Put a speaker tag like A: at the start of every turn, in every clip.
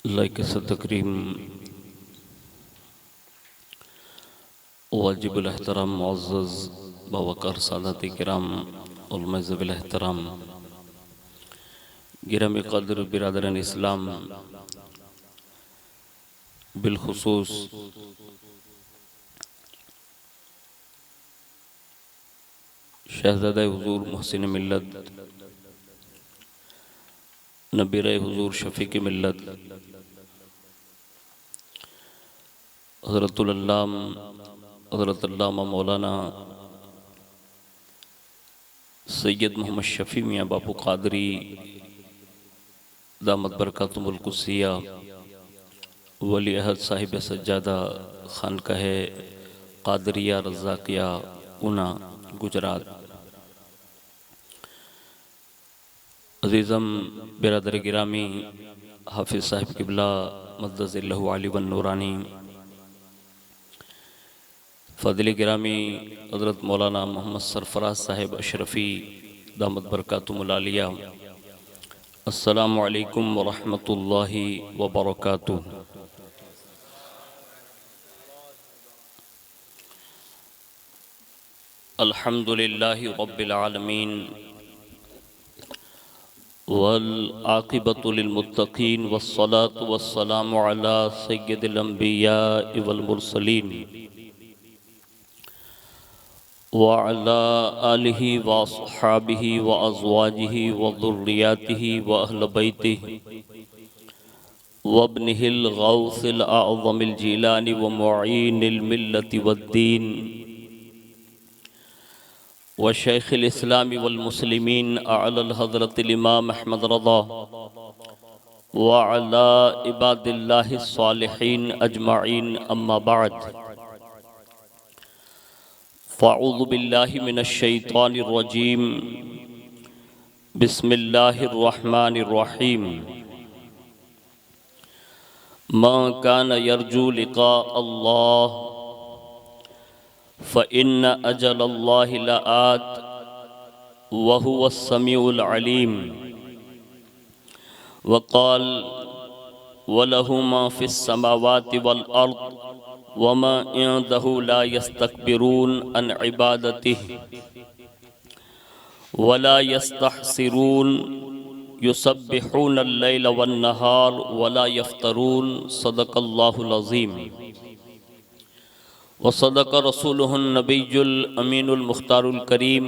A: Like तकरीम वाजिबुल एहतराम मुअज़्ज़ज़ बावक़ार सादात किराम उलमा ज़वील एहतराम गिरामी क़द्र बिरादरान इस्लाम बिलखुसूस शहज़ादा हुज़ूर मुहसिन मिल्लत नबीर हुज़ूर शफ़ीक़ मिल्लत हज़रतुल अल्लामा मौलाना सैयद मोहम्मद शफ़ी मियाँ बापू क़ादरी दामत बरकातुहुल क़ुद्सिया वली अहद साहिब सज्जादा खानकाह क़ादरिया रज़ाक़िया उना गुजरात। अज़ीज़म बिरादर गिरामी हाफिज़ साहिब क़िबला मद्दज़िल्लहु आली वन नूरानी फ़ादिल गिरामी हज़रत मौलाना मोहम्मद सरफराज साहिब अशरफ़ी दामत बरकातुहुल आलिया अस्सलामु अलैकुम व रहमतुल्लाहि व बरकातुहू। अल्हम्दुलिल्लाहि रब्बिल आलमीन वल आक़िबतु लिल मुत्तक़ीन वस्सलातु वस्सलामु अला सय्यिदिल अंबिया वल मुरसलीन व अला आलिहि व अस्हाबिहि व अज़वाजिहि व ज़ुर्रिय्यातिहि व अहल बैतिहि व इब्निहिल गौसिल अअज़मिल जीलानी व मुईनिल मिल्लति वद्दीन व शैखिल इस्लामी वल मुस्लिमीन अअलल हज़रतिल इमाम अहमद रज़ा व अला इबादिल्लाहिस सालिहीन अजमईन अम्मा बाद फ़अऊज़ु बिल्लाहि मिनश शैतानिर रजीम बिस्मिल्लाहिर रहमानिर रहीम मा कान यरजू लिक़ा अल्लाह फ़इन्न अजलल्लाहि लआत व हुवस समीउल अलीम वक़ाल वलहु मा फ़िस समावाति वल अर्द वमा इंदहु ला यस्तकबिरून अन इबादतिहि वला यस्तहसिरून युसब्बिहूनल लैल वन नहार वला यफ्तरून सदक़ल्लाहुल अज़ीम व सदक़ रसूलुहुन नबियुल अमीनुल मुख्तारुल करीम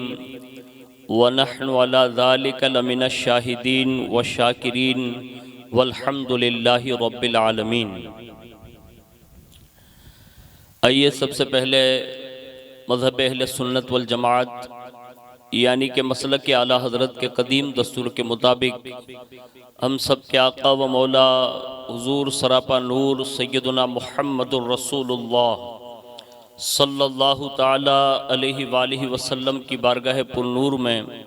A: व नहनु अला ज़ालिका लमिनश शाहिदीन व शाकिरीन वल्हम्दुलिल्लाहि रब्बिल आलमीन। आइए सबसे पहले मज़हब अहले सुन्नत वल जमाअत यानी कि मसलक के आला हज़रत के कदीम दस्तूर के मुताबिक हम सब के आका व मौला हुज़ूर सरापा नूर सैयदना मुहम्मदुर रसूलुल्लाह सल्लल्लाहु ताला अलैहि वालिहि वसल्लम की बारगाह पुरनूर में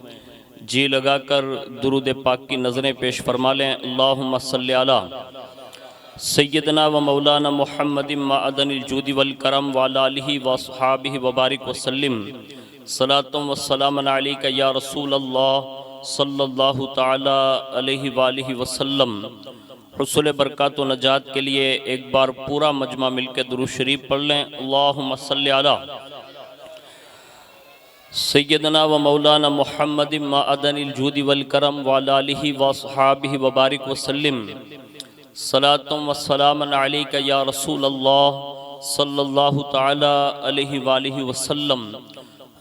A: जी लगाकर दुरूद पाक की नज़रें पेश फरमा लें। अल्लाहुम्मा सल्लि अला सैयदना व मौलाना मुहम्मदिन मअदनिल जूदि वल करम व अला आलिहि व अस्हाबिहि व बारिक वसल्लिम सलातुम व सलामन अलैका या रसूल अल्लाह सल्लल्लाहु ताला अलैहि वालिहि वसल्लम। हुसूल बरक़ात व नजात के लिए एक बार पूरा मजमा मिलकर दुरूद शरीफ पढ़ लें। अल्लाहुम्मा सल्लि अला सैयदना व मौलाना मुहम्मदिन मअदनिल जूदि वल करम व अला आलिहि व अस्हाबिहि व बारिक वसल्लिम सलातुम व सलामन अलैका या रसूल अल्लाह सल्लल्लाहु ताला अलैहि वालिहि वसल्लम।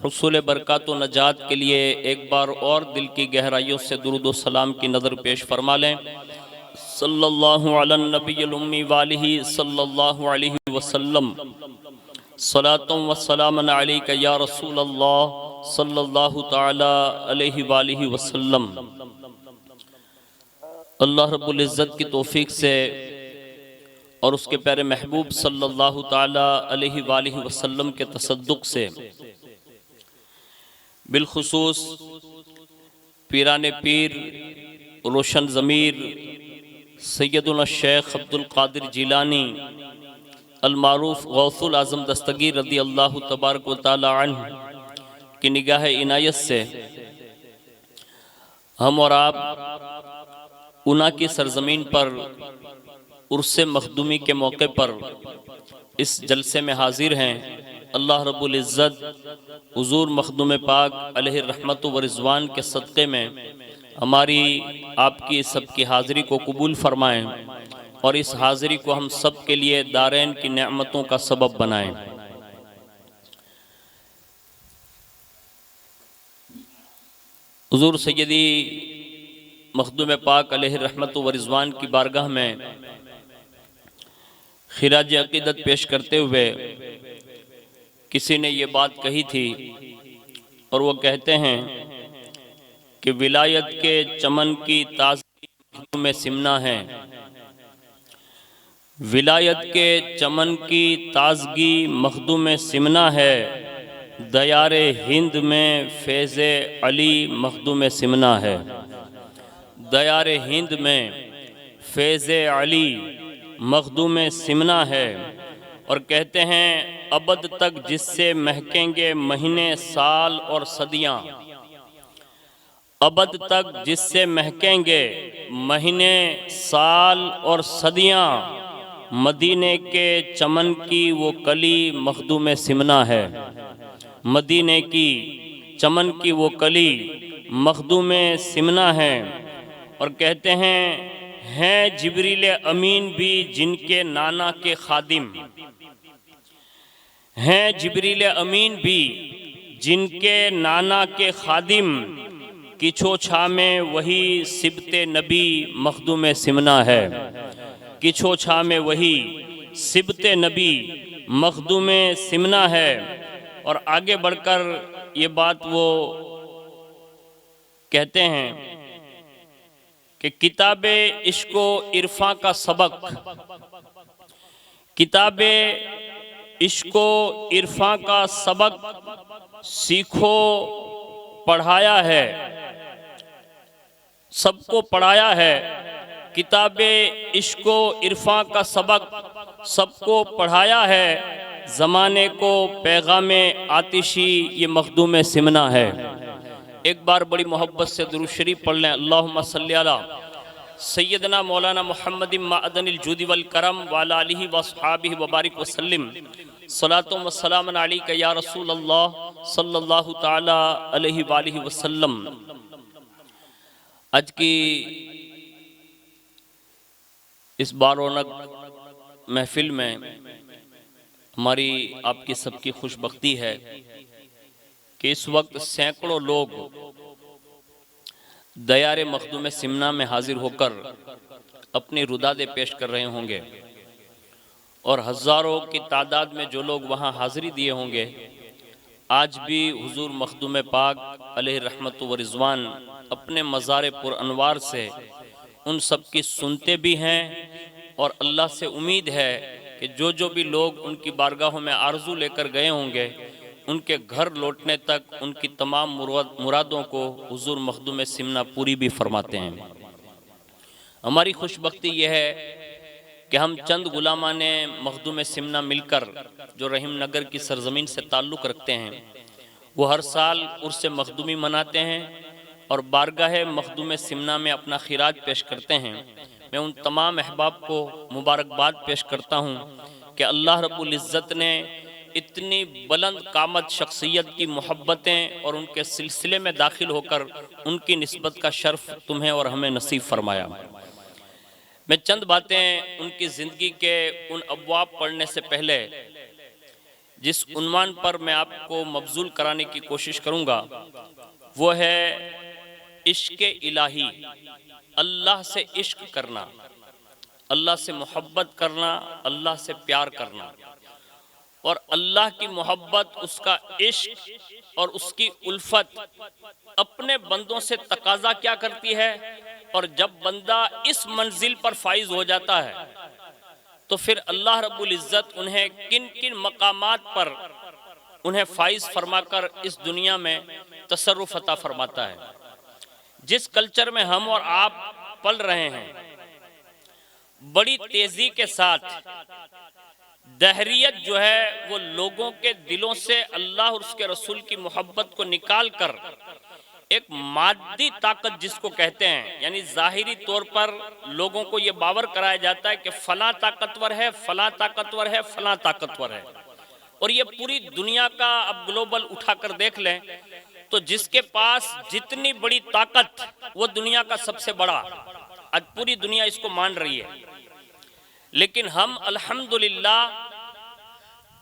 A: हुसूल बरक़ात व नजात के लिए एक बार और दिल की गहराइयों से दुरूद व सलाम की नज़र पेश फरमा लें। सल्लल्लाहु अलैहि नबिय्यिल उम्मी वालिहि सल्लल्लाहु अलैहि वसल्लम सलातुम व सलामन अलैका या रसूल अल्लाह सल्लल्लाहु ताला अलैहि वालिहि वसल्लम। अल्लाह रब्बुल इज़्ज़त की तौफीक से और उसके प्यारे महबूब सल्लल्लाहु ताला अलैहि वालिहि वसल्लम के तसद्दुक़ से बिलखुसूस पीराने पीर रोशन ज़मीर सैयदुना शेख अब्दुल क़ादिर जिलानी अलमारूफ गौसुल आज़म दस्तगीर रज़ी अल्लाह तबारक व तआला अन्हु की निगाह इनायत से हम और आप उना की सरजमीन पर उर्स मखदूमी के मौके पर इस जलसे में हाजिर हैं। अल्लाह रब्बुल इज़्ज़त हुज़ूर मखदूम पाक अलैहि रहमत व रिज़वान के सदक़े में हमारी आपकी सबकी हाज़िरी को कबूल फरमाएँ और इस हाज़िरी को हम सब के लिए दारैन की नेमतों का सबब बनाएँ। हुज़ूर सैयदी मखदूम पाक अलैहि रहमत व रिज़वान की बारगाह में खिराज अक़ीदत पेश करते हुए किसी ने ये बात कही थी और वो कहते हैं कि विलायत के चमन की ताज़गी मखदूम सिमना है। विलायत के चमन की ताज़गी मखदूम सिमना है। दयारे हिंद में फैज़ अली मखदूम सिमना है। दयारे हिंद में फैज़ अली मखदूम सिमना है। और कहते हैं अबद तक जिससे महकेंगे महीने साल और सदियाँ। अबद तक जिससे महकेंगे महीने साल और सदियाँ। मदीने के चमन की वो कली मखदूम सिमना है। मदीने की चमन की वो कली मखदूम सिमना है। और कहते हैं जिब्रील अमीन भी जिनके नाना के खादिम। हैं जिब्रील अमीन भी जिनके नाना के खादिम। किछो छा में वही सिबते नबी मखदूम सिमना है। किछो छा में वही सिबते नबी मखदूम सिमना है। और आगे बढ़कर ये बात वो कहते हैं कि किताबे इश्को इरफा का सबक। किताबे इश्को इरफा का सबक सीखो पढ़ाया है। सबको पढ़ाया है। किताबे इश्को इरफा का सबक सबको पढ़ाया है। ज़माने को पैगामे आतिशी ये मखदूम सिमना है। एक बार बड़ी मोहब्बत से दुरूद शरीफ पढ़ लें। अल्लाहुम्मा सल्ली अला सैयदना मौलाना मुहम्मद मअदनिल जूदी वल करम व अला आलिहि व अस्हाबिहि व बारिक वसल्लिम। सलातो व सलाम अलैका या रसूल अल्लाह सल्लल्लाहु तआला अलैहि व आलिहि वसल्लम। आज की इस बारौनक महफिल में हमारी आपकी सबकी खुशबख्ती है कि इस वक्त सैकड़ों लोग दयारे मखदूम सिमना में हाजिर होकर अपनी रुदादे पेश कर रहे होंगे और हज़ारों की तादाद में जो लोग वहाँ हाजिरी दिए होंगे आज भी हुजूर मखदूम पाक अलैहि रहमत व रिज़वान अपने मज़ार पुरअनवार से उन सब की सुनते भी हैं और अल्लाह से उम्मीद है कि जो भी लोग उनकी बारगाहों में आरज़ू लेकर गए होंगे उनके घर लौटने तक उनकी तमाम मुरादों को हुजूर मखदूम सिमना पूरी भी फरमाते हैं। हमारी खुशबख्ती यह है कि हम चंद गुलामाने मखदूम सिमना मिलकर जो रहीम नगर की सरजमीन से ताल्लुक़ रखते हैं वो हर साल उर्स मखदूमी मनाते हैं और बारगाह मखदूम सिमना में अपना खिराज पेश करते हैं। मैं उन तमाम अहबाब को मुबारकबाद पेश करता हूँ कि अल्लाह रब्बुल इज़्ज़त ने इतनी बुलंद कामत शख्सियत की मोहब्बतें और उनके सिलसिले में दाखिल होकर उनकी निस्बत का शर्फ तुम्हें और हमें नसीब फरमाया। मैं चंद बातें उनकी ज़िंदगी के उन अबवाब पढ़ने से पहले जिस उन्वान पर मैं आपको मबजूल कराने की कोशिश करूँगा वो है इश्क़ इलाही। अल्लाह से इश्क करना, अल्लाह से मोहब्बत करना, अल्लाह से प्यार करना। और अल्लाह की मोहब्बत, उसका इश्क और उसकी उल्फत अपने बंदों से तकाजा क्या करती है। और जब बंदा इस मंजिल पर फाइज हो जाता है तो फिर अल्लाह रब्बुल इज़्ज़त उन्हें किन किन मकामात पर उन्हें फाइज फरमाकर इस दुनिया में तसर्रुफ अता फरमाता है। जिस कल्चर में हम और आप पल रहे हैं बड़ी तेजी के साथ दहरियत जो है वो लोगों के दिलों से अल्लाह और उसके रसूल की मोहब्बत को निकाल कर एक मादी ताकत जिसको कहते हैं, यानी जाहिरी तौर पर लोगों को ये बावर कराया जाता है कि फला ताकतवर है, फला ताकतवर है, फला ताकतवर है, और ये पूरी दुनिया का अब ग्लोबल उठाकर देख लें तो जिसके पास जितनी बड़ी ताकत वो दुनिया का सबसे बड़ा, आज पूरी दुनिया इसको मान रही है। लेकिन हम अल्हम्दुलिल्लाह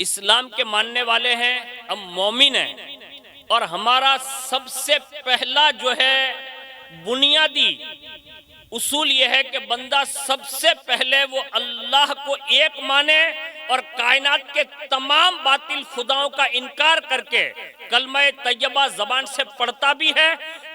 A: इस्लाम के मानने वाले हैं, हम मोमिन हैं, और हमारा सबसे पहला जो है बुनियादी उसूल यह है कि बंदा सबसे पहले वो अल्लाह को एक माने और कायनात के तमाम बातिल खुदाओं का इनकार करके कलमा तैयबा ज़बान से पढ़ता भी है,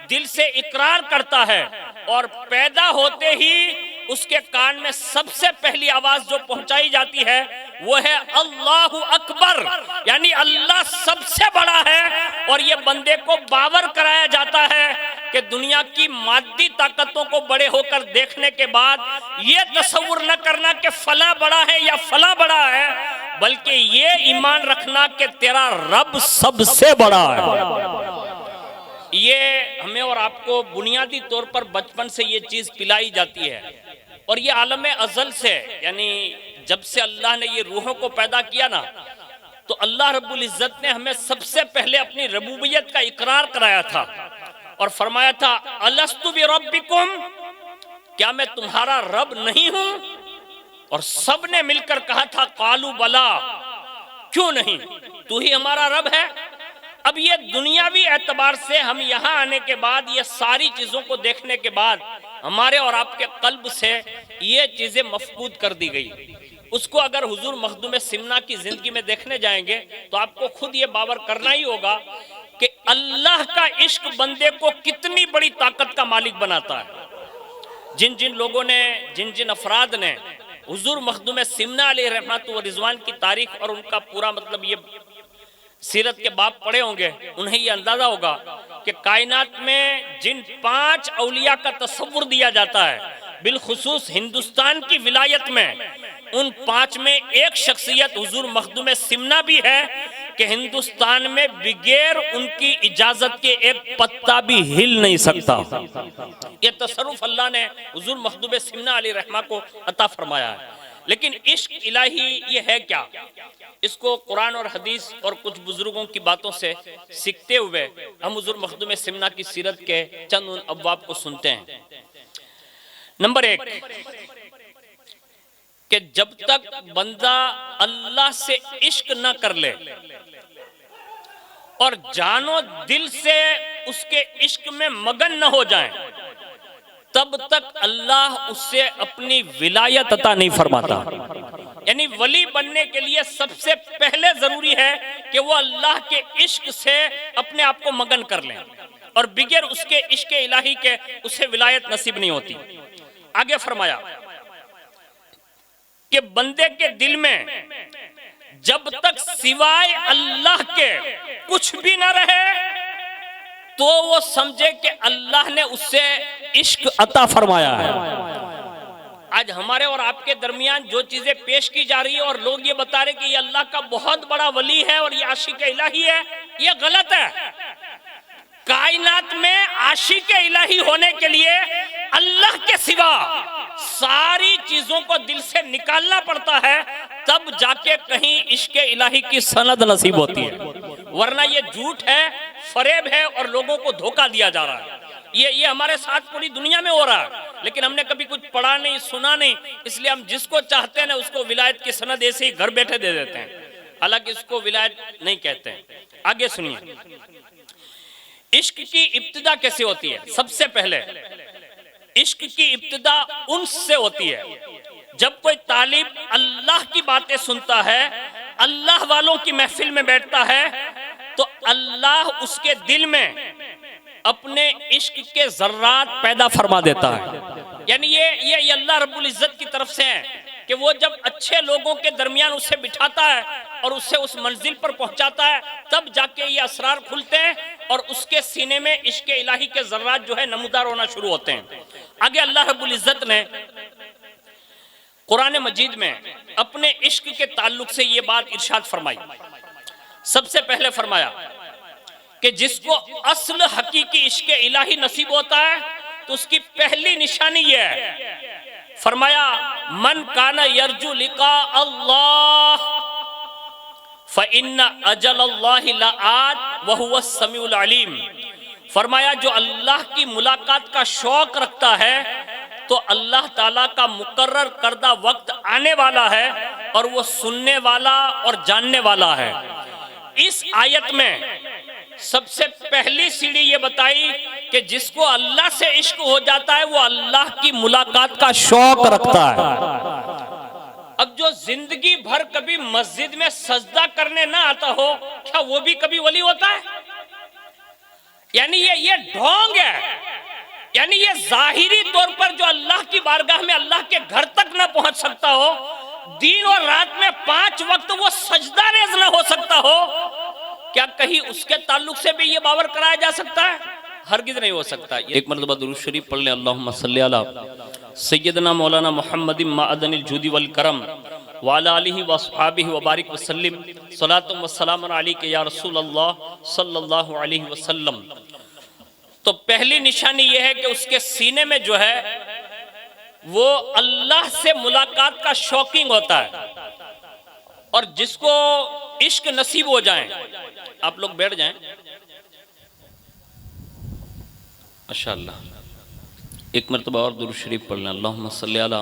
A: दिल से इकरार करता है, और पैदा होते ही उसके कान में सबसे पहली आवाज जो पहुंचाई जाती है वो है अल्लाहु अकबर, यानी अल्लाह सबसे बड़ा है। और ये बंदे को बावर कराया जाता है कि दुनिया की मादी ताकतों को बड़े होकर देखने के बाद ये तसव्वुर न करना कि फला बड़ा है या फला बड़ा है, बल्कि ये ईमान रखना कि तेरा रब सबसे बड़ा है। ये हमें और आपको बुनियादी तौर पर बचपन से ये चीज पिलाई जाती है, और ये आलम अज़ल से, यानी जब से अल्लाह ने ये रूहों को पैदा किया ना, तो अल्लाह रब्बुल इज्जत ने हमें सबसे पहले अपनी रबूबियत का इकरार कराया था और फरमाया था अलस्तु बिरब्बिकुम, क्या मैं तुम्हारा रब नहीं हूं? और सब ने मिलकर कहा था कालू बला, क्यों नहीं, तू ही हमारा रब है। अब ये दुनियावी एतबार से हम यहाँ आने के बाद, ये सारी चीजों को देखने के बाद हमारे और आपके कल्ब से ये चीजें मफकूद कर दी गई। उसको अगर हुजूर मखदूम सिमना की जिंदगी में देखने जाएंगे तो आपको खुद ये बावर करना ही होगा कि अल्लाह का इश्क बंदे को कितनी बड़ी ताकत का मालिक बनाता है। जिन जिन लोगों ने, जिन जिन अफराद ने हुजूर मखदूम सिमना अलैहि रहमत व रिजवान की तारीख और उनका पूरा मतलब ये सीरत के बाब पढ़े होंगे, उन्हें ये अंदाजा होगा कि कायनात में जिन 5 औलिया का तस्वुर दिया जाता है, बिलखुसूस हिंदुस्तान की विलायत में, उन 5 में एक शख्सियत हुजूर मखदूम सिमना भी है कि हिंदुस्तान में बगैर उनकी इजाजत के एक पत्ता भी हिल नहीं सकता। ये तसर्रुफ अल्लाह ने हुजूर मखदूम सिमना अलैहि रहमा को अता फरमाया है। लेकिन इश्क इलाही ये है क्या, इसको कुरान और हदीस और कुछ बुजुर्गों की बातों से सीखते हुए हम हुजूर मखदूम सिमना की सीरत के चंद उन अब्वाब को सुनते हैं। नंबर 1 कि जब तक बंदा अल्लाह से इश्क न कर ले और जानो दिल से उसके इश्क में मगन न हो जाए, तब तक अल्लाह उससे अपनी विलायत अता नहीं फरमाता। यानी वली बनने के लिए सबसे पहले जरूरी है कि वो अल्लाह के इश्क से अपने आप को मगन कर लें, और बगैर उसके इश्क इलाही के उसे विलायत नसीब नहीं होती। आगे फरमाया कि बंदे के दिल में जब तक सिवाय अल्लाह के कुछ भी ना रहे तो वो समझे कि अल्लाह ने उससे इश्क अता फरमाया है। आज हमारे और आपके दरमियान जो चीजें पेश की जा रही है और लोग ये बता रहे कि ये अल्लाह का बहुत बड़ा वली है और ये आशिक इलाही है, ये गलत है। कायनात में आशिक इलाही होने के लिए अल्लाह के सिवा सारी चीजों को दिल से निकालना पड़ता है, तब जाके कहीं इश्क इलाही की सनद नसीब होती है, वरना ये झूठ है, फरेब है और लोगों को धोखा दिया जा रहा है। ये हमारे साथ पूरी दुनिया में हो रहा है, लेकिन हमने कभी कुछ पढ़ा नहीं, सुना नहीं, इसलिए हम जिसको चाहते हैं ना उसको विलायत की सनद ऐसे ही घर बैठे दे देते हैं, हालांकि इसको विलायत नहीं कहते हैं। आगे सुनिए, इश्क की इब्तिदा कैसे होती है। सबसे पहले इश्क की इब्तिदा उनसे होती है। जब कोई तालिब अल्लाह की बातें सुनता है, अल्लाह वालों की महफिल में बैठता है, तो अल्लाह उसके दिल में अपने इश्क के जर्रात पैदा फरमा देता है। यानी ये अल्लाह रब्बुल इज्जत की तरफ से है कि वो जब अच्छे लोगों के दरमियान उसे बिठाता है और उससे उस मंजिल पर पहुंचाता है, तब जाके ये असरार खुलते हैं और उसके सीने में इश्क इलाही के जर्रात जो है नमूदार होना शुरू होते हैं। आगे अल्लाह रब्बुल इज्जत ने कुरान मजीद में अपने इश्क के ताल्लुक से ये बात इरशाद फरमाई। सबसे पहले फरमाया कि जिसको असल हकीकी इश्क इलाही नसीब होता है तो उसकी पहली निशानी यह है, फरमाया मन काना यरजू लिका अल्लाह फ़इन्ना अजल अल्लाहि लआत व हुवा समीउल अलीम। फरमाया जो अल्लाह की मुलाकात का शौक रखता है तो अल्लाह ताला का मुकर्रर करदा वक्त आने वाला है और वो सुनने वाला और जानने वाला है। इस आयत में सबसे पहली सीढ़ी ये बताई कि जिसको अल्लाह से इश्क हो जाता है वो अल्लाह की मुलाकात का शौक रखता है। अब जो जिंदगी भर कभी मस्जिद में सजदा करने ना आता हो, क्या वो भी कभी वली होता है? यानी ये ढोंग है। यानी ये जाहिरी तौर पर जो अल्लाह की बारगाह में अल्लाह के घर तक ना पहुंच सकता हो, दिन और रात में 5 वक्त वो सजदा रेज़ ना हो सकता हो, क्या कहीं उसके ताल्लुक से भी ये बावर कराया जा सकता है? हरगिज नहीं हो सकता। एक मरतबा दुरूद शरीफ पढ़ लें, अल्लाहुम्मा सल्ली अला सय्यदना मौलाना मुहम्मदिन माअदनिल जुदी वल करम व अला आलिहि व अस्हाबिहि व बारिक वसल्लिम सलातु व सलामुन अलैका या रसूल अल्लाह सल्लल्लाहु अलैहि वसल्लम। तो पहली निशानी यह है कि उसके सीने में जो है वो अल्लाह से मुलाकात का शौकीन होता है। और जिसको इश्क नसीब हो जाए, आप लोग बैठ जाएं माशाअल्लाह, एक मरतबा और दुरूद शरीफ पढ़ लें, अल्लाहुम्मा सल्ली अला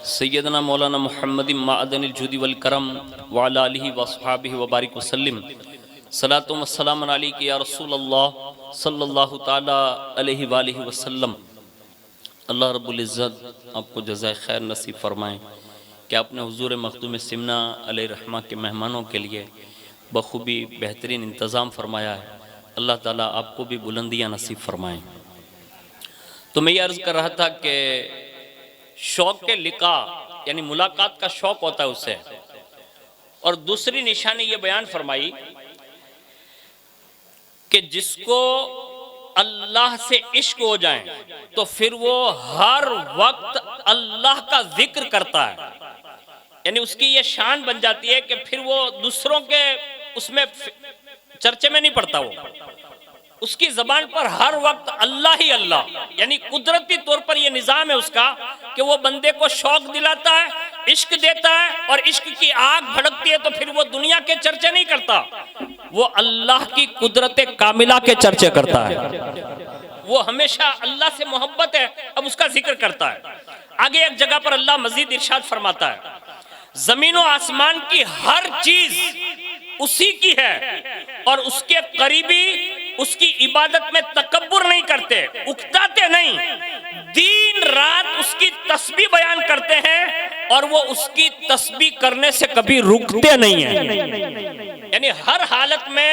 A: सय्यदना मौलाना मुहम्मदिन माअदनिल जुदी वल करम व अला आलिहि व अस्हाबिहि व बारिक वसल्लिम सलातु व सलामुन अलैका या रसूल अल्लाह सल्लल्लाहु ताला अलैहि व आलिहि वसल्लम। अल्लाह रब्बुल इज़्ज़त आपको जज़ाए खैर नसीब फरमाएं कि आपने हुजूर मखदूम सिमना अलैहिर्रहमा के मेहमानों के लिए बखूबी बेहतरीन इंतज़ाम फरमाया है। अल्लाह ताला आपको भी बुलंदियाँ नसीब फरमाएं। तो मैं ये अर्ज़ कर रहा था कि शौक़ के लिका यानी मुलाकात का शौक़ होता है उससे। और दूसरी निशानी ये बयान फरमाई कि जिसको अल्लाह से इश्क हो जाए तो फिर वो हर वक्त अल्लाह का जिक्र करता है। यानी उसकी ये शान बन जाती है कि फिर वो दूसरों के उसमें चर्चे में नहीं पड़ता, वो उसकी जबान पर हर वक्त अल्लाह ही अल्लाह। यानी कुदरती तौर पर यह निजाम है उसका कि वो बंदे को शौक दिलाता है, इश्क देता है, और इश्क की आग भड़कती है तो फिर वो दुनिया के चर्चे नहीं करता, वो अल्लाह की कुदरत कामिला के चर्चे करता है। वो हमेशा अल्लाह से मोहब्बत है, अब उसका जिक्र करता है। आगे एक जगह पर अल्लाह मजीद इरशाद फरमाता है, जमीनों आसमान की हर चीज उसी की है और उसके करीबी उसकी इबादत में तकब्बुर नहीं करते, उकताते नहीं, दिन रात उसकी तस्बीह बयान करते हैं और वो उसकी तस्बीह करने से कभी रुकते नहीं हैं। यानी हर हालत में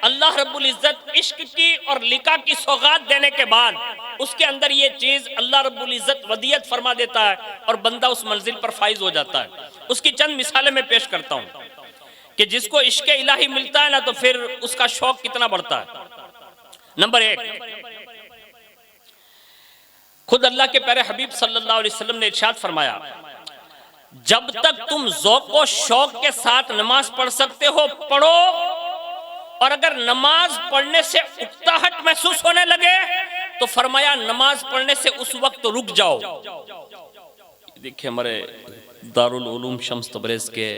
A: अल्लाह रब्बुल इज्जत इश्क की और लिका की सौगात देने के बाद उसके अंदर ये चीज अल्लाह रब्बुल इज्जत वदियत फरमा देता है और बंदा उस मंजिल पर फाइज हो जाता है। उसकी चंद मिसालें मैं पेश करता हूं कि जिसको इश्क इलाही मिलता है ना तो फिर उसका शौक कितना बढ़ता है। नंबर 1, खुद अल्लाह के प्यारे हबीब सल्लल्लाहु अलैहि वसल्लम ने इरशाद फरमाया, जब तक तुम ज़ौक़ व शौक के साथ नमाज पढ़ सकते हो पढ़ो, और अगर नमाज पढ़ने से उकताहट महसूस होने लगे तो फरमाया नमाज पढ़ने से उस वक्त रुक जाओ। देखिए हमारे दारुल उलूम शम्स तबरेज़ के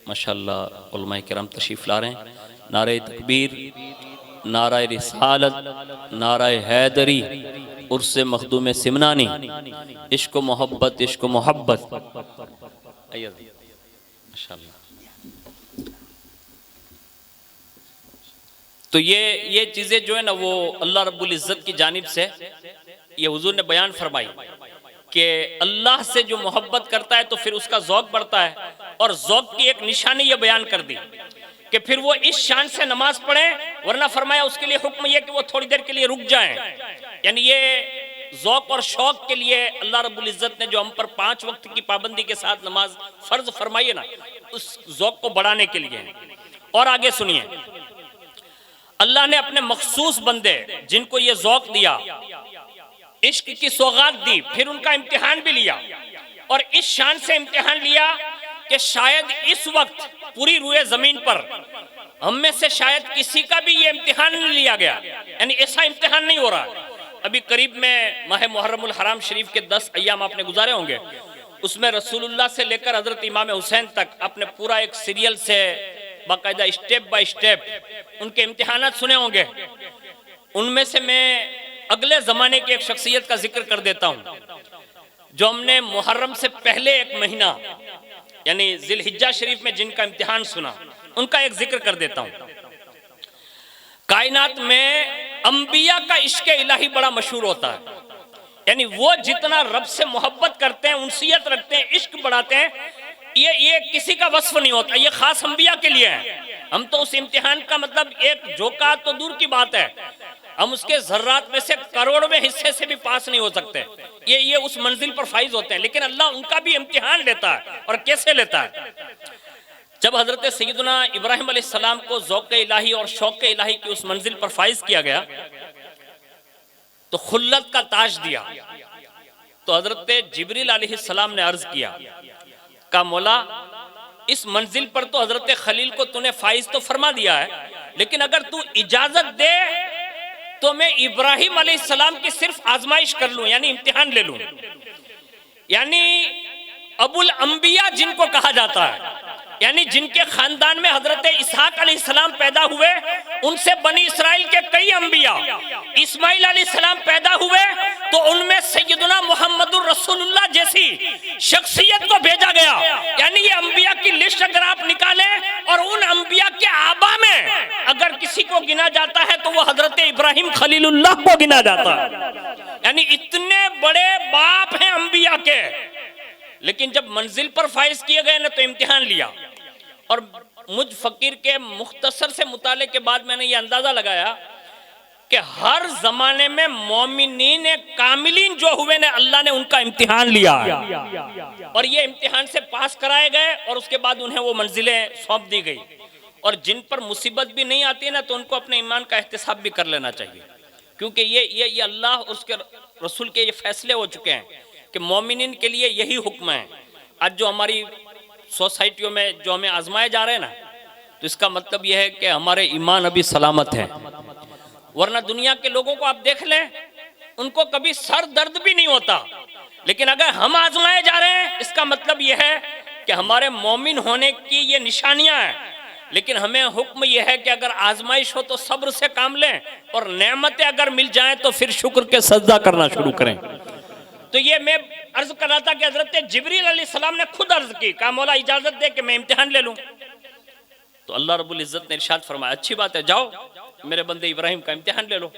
A: माशाअल्लाह उलमाए किराम तशरीफ ला रहे हैं। नारे तकबीर, नाराए रिसालत, नाराए हैदरी, उर्स मखदूम सिमनानी, इश्क मोहब्बत, इश्क मोहब्बत। माशाअल्लाह। तो ये चीजें जो है ना वो अल्लाह रब्बुल इज्जत की जानिब से ये हुजूर ने बयान फरमाई कि अल्लाह से जो मोहब्बत करता है तो फिर उसका ज़ौक़ बढ़ता है। और ज़ौक़ की एक निशानी ये बयान कर दी कि फिर वो इस शान से नमाज पढ़े, वरना फरमाया उसके लिए हुक्म ये कि वो थोड़ी देर के लिए रुक जाएं। यानी ये ज़ौक़ और शौक़ के लिए अल्लाह रब्बुल इज्जत ने जो हम पर 5 वक्त की पाबंदी के साथ नमाज फर्ज फरमाई है ना, उस ज़ौक़ को बढ़ाने के लिए। और आगे सुनिए, अल्लाह ने अपने मखसूस बंदे जिनको ये ज़ौक़ दिया, इश्क की सौगात दी, फिर उनका इम्तिहान भी लिया, और इस शान से इम्तिहान लिया कि शायद इस वक्त पूरी रूए जमीन पर हम में से शायद किसी का भी ये इम्तिहान नहीं लिया गया, यानी ऐसा इम्तिहान नहीं हो रहा। अभी करीब में माह मुहर्रमुल हराम शरीफ के 10 अय्याम आपने गुजारे होंगे, उसमें रसूलुल्लाह से लेकर हजरत इमाम हुसैन तक आपने पूरा एक सीरियल से बाकायदा स्टेप बाय स्टेप उनके इम्तिहानात सुने होंगे। उनमें से मैं अगले जमाने की एक शख्सियत का जिक्र कर देता हूं, जो हमने मुहर्रम से पहले एक महीना यानी जिलहिज्जा शरीफ में जिनका इम्तिहान सुना, उनका एक जिक्र कर देता हूं। कायनात में अंबिया का इश्क इलाही बड़ा मशहूर होता है, यानी वो जितना रब से मोहब्बत करते हैं, उनसियत रखते हैं, इश्क बढ़ाते हैं, ये किसी का वस्फ नहीं होता, ये खास अंबिया के लिए है। हम तो उस इम्तिहान का मतलब एक झोंका तो दूर की बात है, हम उसके जर्रात में से करोड़वें हिस्से से भी पास नहीं हो सकते। ये उस मंजिल पर फाइज होते हैं, लेकिन अल्लाह उनका भी इम्तिहान लेता है। और कैसे लेता है? जब हजरत सैयदना इब्राहिम अलैहिस्सलाम को ज़ौक़ इलाही और शौक़ इलाही की उस मंजिल पर फाइज किया गया तो खुल्लत का ताज दिया। तो हजरत जिब्रील अलैहिस्सलाम ने अर्ज किया, का मौला इस मंजिल पर तो हजरत खलील को तूने फाइज तो फरमा दिया है, लेकिन अगर तू इजाजत दे तो मैं इब्राहिम अलैहिस्सलाम की सिर्फ आजमाइश कर लूं, यानी इम्तिहान ले लूं। यानी अबुल अंबिया जिनको कहा जाता है, यानी जिनके खानदान में हजरत इसहाक अलैहिस्सलाम पैदा हुए, उनसे बनी इसराइल के कई अंबिया, इस्माइल अलैहिस्सलाम पैदा हुए तो उनमें सैयदना मुहम्मदुर रसूलुल्लाह जैसी शख्सियत को भेजा गया। यानी ये अंबिया की लिस्ट अगर आप निकालें और उन अंबिया के आबा में अगर किसी को गिना जाता है तो वो हजरत इब्राहिम खलीलुल्लाह को गिना जाता है। यानी इतने बड़े बाप हैं अंबिया के। लेकिन जब मंजिल पर फाइज किए गए ना तो इम्तिहान लिया, और मुझ फकीर के मुख्तसर से मुताले के बाद मैंने ये अंदाजा लगाया कि हर जमाने में मोमिनीन कामिलीन जो हुए ने, अल्लाह ने उनका इम्तिहान लिया है और ये इम्तिहान से पास कराए गए और उसके बाद उन्हें वो मंजिलें सौंप दी गई। और जिन पर मुसीबत भी नहीं आती ना तो उनको अपने ईमान का एहतिसाब भी कर लेना चाहिए, क्योंकि ये अल्लाह और उसके रसूल के ये फैसले हो चुके हैं कि मोमिनीन के लिए यही हुक्म है। आज जो हमारी सोसाइटियों में जो हमें आजमाए जा रहे हैं ना, तो इसका मतलब यह है कि हमारे ईमान अभी सलामत है। वरना दुनिया के लोगों को आप देख लें, उनको कभी सर दर्द भी नहीं होता, लेकिन अगर हम आजमाए जा रहे हैं इसका मतलब यह है कि हमारे मोमिन होने की ये निशानियां हैं। लेकिन हमें हुक्म यह है कि अगर आजमाइश हो तो सब्र से काम लें, और नेमतें अगर मिल जाएं तो फिर शुक्र के सजदा करना शुरू करें। तो ये मैं अर्ज कर रहा था कि हजरत जिब्रील अलैहिस्सलाम ने खुद अर्ज की, कहा मौला इजाजत दे कि मैं इम्तिहान ले लूं। तो अल्लाह रब्बुल इज्जत ने इरशाद फरमाया, अच्छी बात है, जाओ मेरे बंदे इब्राहिम का इम्तिहान ले लो।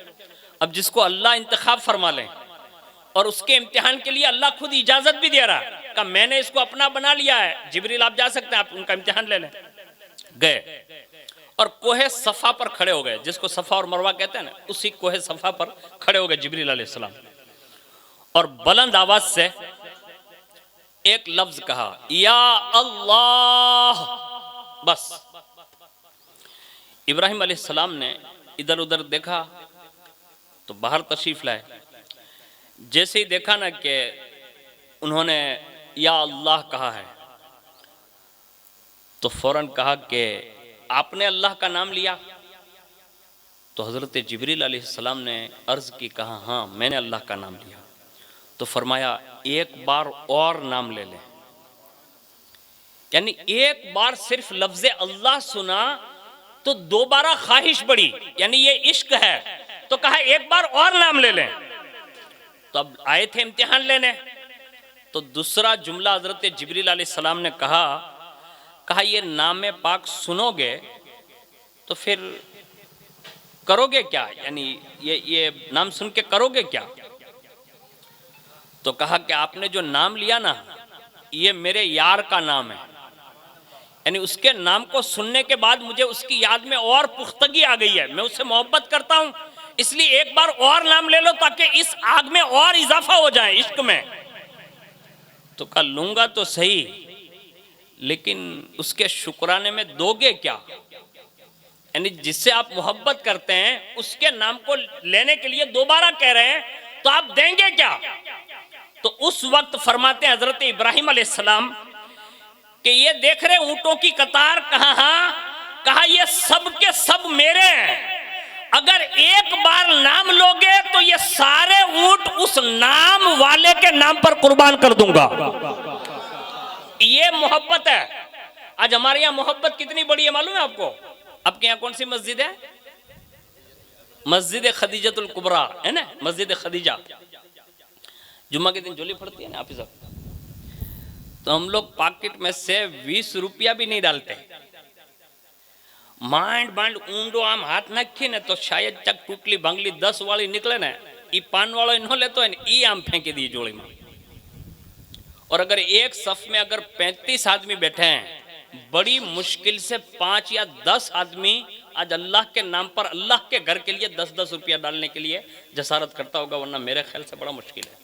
A: अब जिसको अल्लाह इंतखाब फरमा ले और उसके इम्तिहान के लिए अल्लाह खुद इजाजत भी दे रहा है, कहा मैंने इसको अपना बना लिया है, जिब्रील आप जा सकते हैं, आप उनका इम्तिहान ले लें। गए और कोहे सफा पर खड़े हो गए, जिसको सफा और मरवा कहते हैं ना, उसी कोहे सफा पर खड़े हो गए जिब्रील अलैहिस्सलाम, और बुलंद आवाज से एक लफ्ज कहा, या अल्लाह। बस इब्राहिम अलैहिस्सलाम ने इधर उधर देखा तो बाहर तशरीफ लाए। जैसे ही देखा ना कि उन्होंने या अल्लाह कहा है, तो फौरन कहा कि आपने अल्लाह का नाम लिया? तो हजरत जिब्रील अलैहिस्सलाम ने अर्ज की, कहा हाँ मैंने अल्लाह का नाम लिया। तो फरमाया एक बार और नाम ले लें। यानी एक बार सिर्फ लफ्ज़ अल्लाह सुना तो दोबारा ख्वाहिश बढ़ी, यानी ये इश्क है, तो कहा एक बार और नाम ले लें। तो अब आए थे इम्तिहान लेने, तो दूसरा जुमला हजरत जिब्रील अलैहिस्सलाम ने कहा ये नाम पाक सुनोगे तो फिर करोगे क्या, यानी ये नाम सुन के करोगे क्या? तो कहा कि आपने जो नाम लिया ना, ये मेरे यार का नाम है, यानी उसके नाम को सुनने के बाद मुझे उसकी याद में और पुख्तगी आ गई है, मैं उससे मोहब्बत करता हूं, इसलिए एक बार और नाम ले लो ताकि इस आग में और इजाफा हो जाए इश्क में। तो कहा लूंगा तो सही, लेकिन उसके शुक्राने में दोगे क्या? यानी जिससे आप मोहब्बत करते हैं उसके नाम को लेने के लिए दोबारा कह रहे हैं, तो आप देंगे क्या? तो उस वक्त फरमाते हैं हजरत इब्राहिम अलैहिस्सलाम कि ये देख रहे ऊंटों की कतार, कहा हाँ, कहा ये सब के सब मेरे हैं, अगर एक बार नाम लोगे तो ये सारे ऊंट उस नाम वाले के नाम पर कुर्बान कर दूंगा। ये मोहब्बत है। आज हमारे यहाँ मोहब्बत कितनी बड़ी है मालूम है आपको? आपके यहाँ कौन सी मस्जिद है? मस्जिद खदीजतुल कुबरा है ना, मस्जिद खदीजा। जुम्मा के दिन झोली पड़ती है ना हाफिज़ साहब, तो हम लोग पॉकेट में से 20 रुपया भी नहीं डालते। માંડ ઊંડો આમ હાથ નાખી ને તો શાયદ ચક ટુકલી ભાંગલી 10 વાળી निकले ना, ई पान वालों नो लेतो है ई आम फेंकी दी जोड़ी में। और अगर एक सफ में अगर 35 आदमी बैठे हैं, बड़ी मुश्किल से 5 या 10 आदमी आज अल्लाह के नाम पर अल्लाह के घर के लिए 10-10 रुपया डालने के लिए जसारत करता होगा, वरना मेरे ख्याल से बड़ा मुश्किल है।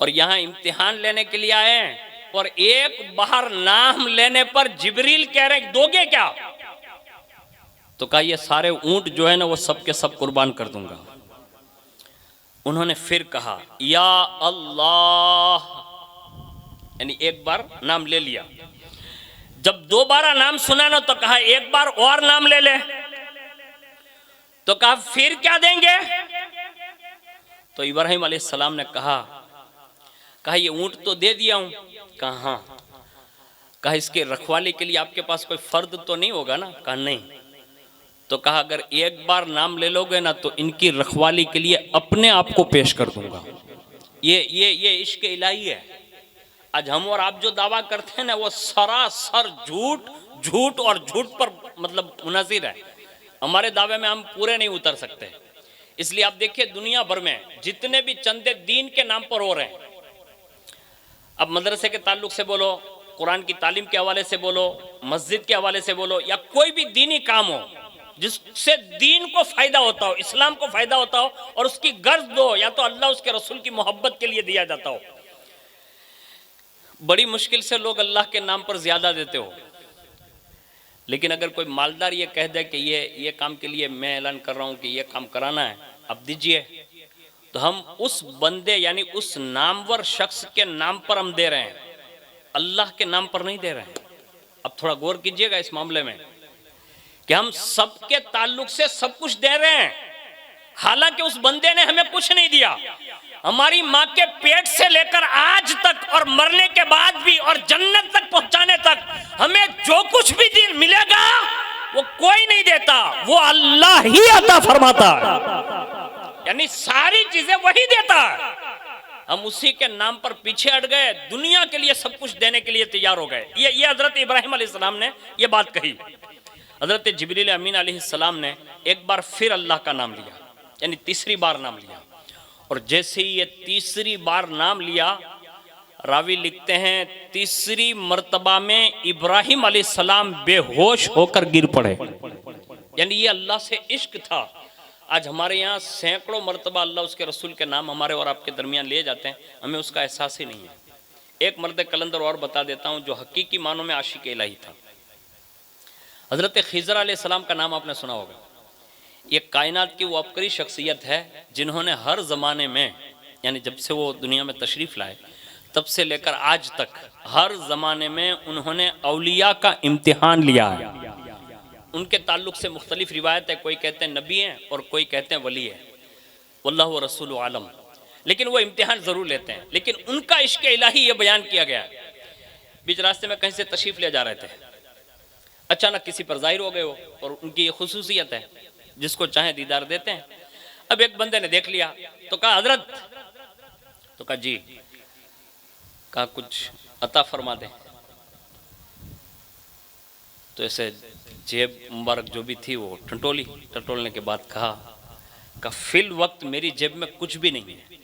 A: और यहां इम्तिहान लेने के लिए आए हैं, और एक बार नाम लेने पर जिब्रील कह रहे दोगे क्या? तो कहा ये सारे ऊंट जो है ना वो सब के सब कुर्बान कर दूंगा। उन्होंने फिर कहा या अल्लाह, यानी एक बार नाम ले लिया। जब दोबारा नाम सुना ना तो कहा एक बार और नाम ले ले। तो कहा फिर क्या देंगे? तो इब्राहिम अलैहिस्सलाम ने कहा ये ऊंट तो दे दिया हूं। कहा हाँ। कहा इसके रखवाली के लिए आपके पास कोई फर्द तो नहीं होगा ना? कहा नहीं। तो कहा अगर एक बार नाम ले लोगे ना तो इनकी रखवाली के लिए अपने आप को पेश कर दूंगा। ये इश्क इलाही है। आज हम और आप जो दावा करते हैं ना वो सरासर झूठ और झूठ पर मतलब मुनाजिर है। हमारे दावे में हम पूरे नहीं उतर सकते। इसलिए आप देखिए दुनिया भर में जितने भी चंदे दीन के नाम पर हो रहे हैं, अब मदरसे के ताल्लुक से बोलो, कुरान की तालीम के हवाले से बोलो, मस्जिद के हवाले से बोलो, या कोई भी दीनी काम हो जिससे दीन को फायदा होता हो, इस्लाम को फायदा होता हो, और उसकी गर्ज दो या तो अल्लाह उसके रसूल की मोहब्बत के लिए दिया जाता हो। बड़ी मुश्किल से लोग अल्लाह के नाम पर ज्यादा देते हो। लेकिन अगर कोई मालदार ये कह दे कि ये काम के लिए मैं ऐलान कर रहा हूं कि ये काम कराना है, अब दीजिए, तो हम उस बंदे यानी उस नामवर शख्स के नाम पर हम दे रहे हैं, अल्लाह के नाम पर नहीं दे रहे हैं। अब थोड़ा गौर कीजिएगा इस मामले में कि हम सबके ताल्लुक से सब कुछ दे रहे हैं, हालांकि उस बंदे ने हमें कुछ नहीं दिया। हमारी माँ के पेट से लेकर आज तक और मरने के बाद भी और जन्नत तक पहुंचाने तक हमें जो कुछ भी मिलेगा वो कोई नहीं देता, वो अल्लाह ही अता फरमाता है। यानी सारी चीजें वही देता है। हम उसी के नाम पर पीछे हट गए, दुनिया के लिए सब कुछ देने के लिए तैयार हो गए। ये हजरत इब्राहिम अलैहिस्सलाम ने ये बात कही। हजरत जिब्रील अमीन अलैहिस्सलाम ने एक बार फिर अल्लाह का नाम लिया, यानी तीसरी बार नाम लिया। और जैसे ही ये तीसरी बार नाम लिया, रावी लिखते हैं तीसरी मर्तबा में इब्राहिम अलैहिस्सलाम बेहोश होकर गिर पड़े। यानी ये अल्लाह से इश्क था। आज हमारे यहाँ सैकड़ों मर्तबा अल्लाह उसके रसूल के नाम हमारे और आपके दरमियान लिए जाते हैं, हमें उसका एहसास ही नहीं है। एक मर्द कलंदर और बता देता हूँ जो हकीकी मानों में आशिक इलाही था। हजरत खिज़र अलैहिस्सलाम का नाम आपने सुना होगा। ये कायनात की वो अबकरी शख्सियत है जिन्होंने हर ज़माने में, यानी जब से वो दुनिया में तशरीफ़ लाए तब से लेकर आज तक हर ज़माने में उन्होंने औलिया का इम्तिहान लिया है। उनके ताल्लुक से मुख्तलिफ रिवायत है, कोई कहते हैं नबी हैं और कोई कहते हैं वली है, वल्लाहु रसूलु आलम, लेकिन वो इम्तिहान ज़रूर लेते हैं। लेकिन उनका इश्क इलाही ये बयान किया गया है। बीच रास्ते में कहीं से तशरीफ़ ले जा रहे थे, अचानक किसी पर ज़ाहिर हो गए हो, और उनकी ये खुसूसियत है जिसको चाहे दीदार देते हैं। अब एक बंदे ने देख लिया तो कहा हजरत, तो कहा जी, कहा कुछ अता फरमा दें। तो ऐसे जेब मुबारक जो भी थी वो टटोलने के बाद कहा फिल वक्त मेरी जेब में कुछ भी नहीं है।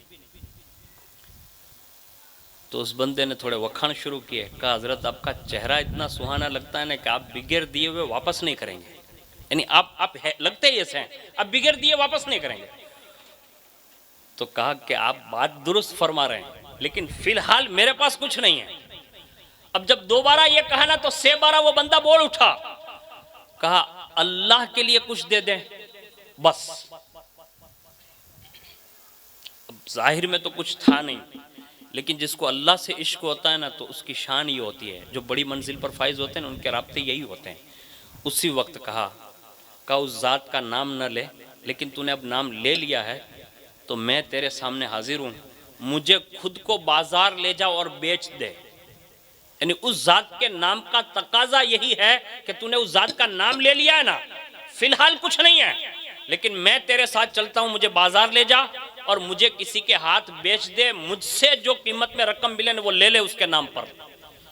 A: तो उस बंदे ने थोड़े वखाण शुरू किए। कहा हजरत आपका चेहरा इतना सुहाना लगता है ना कि आप बिगैर दिए हुए वापस नहीं करेंगे, यानी आप लगते ही ऐसे हैं, आप बिगैर दिए वापस नहीं करेंगे। तो कहा कि आप बात दुरुस्त फरमा रहे हैं, लेकिन फिलहाल मेरे पास कुछ नहीं है। अब जब दोबारा ये कहा ना तो से बारा वो बंदा बोल उठा, कहा अल्लाह के लिए कुछ दे दें बस। अब जाहिर में तो कुछ था नहीं, लेकिन जिसको अल्लाह से इश्क होता है ना तो उसकी शान ये होती है। जो बड़ी मंजिल पर फाइज होते हैं ना उनके राब्ते यही होते हैं। उसी वक्त कहा कहा उस ज़ात का नाम न ले, लेकिन तूने अब नाम ले लिया है तो मैं तेरे सामने हाजिर हूँ, मुझे खुद को बाजार ले जा और बेच दे। यानी उस ज़ात के नाम का तकाजा यही है कि तूने उस ज़ात का नाम ले लिया है ना, फिलहाल कुछ नहीं है, लेकिन मैं तेरे साथ चलता हूँ, मुझे बाजार ले जा और मुझे किसी के हाथ बेच दे, मुझसे जो कीमत में रकम मिले वो ले ले उसके नाम पर।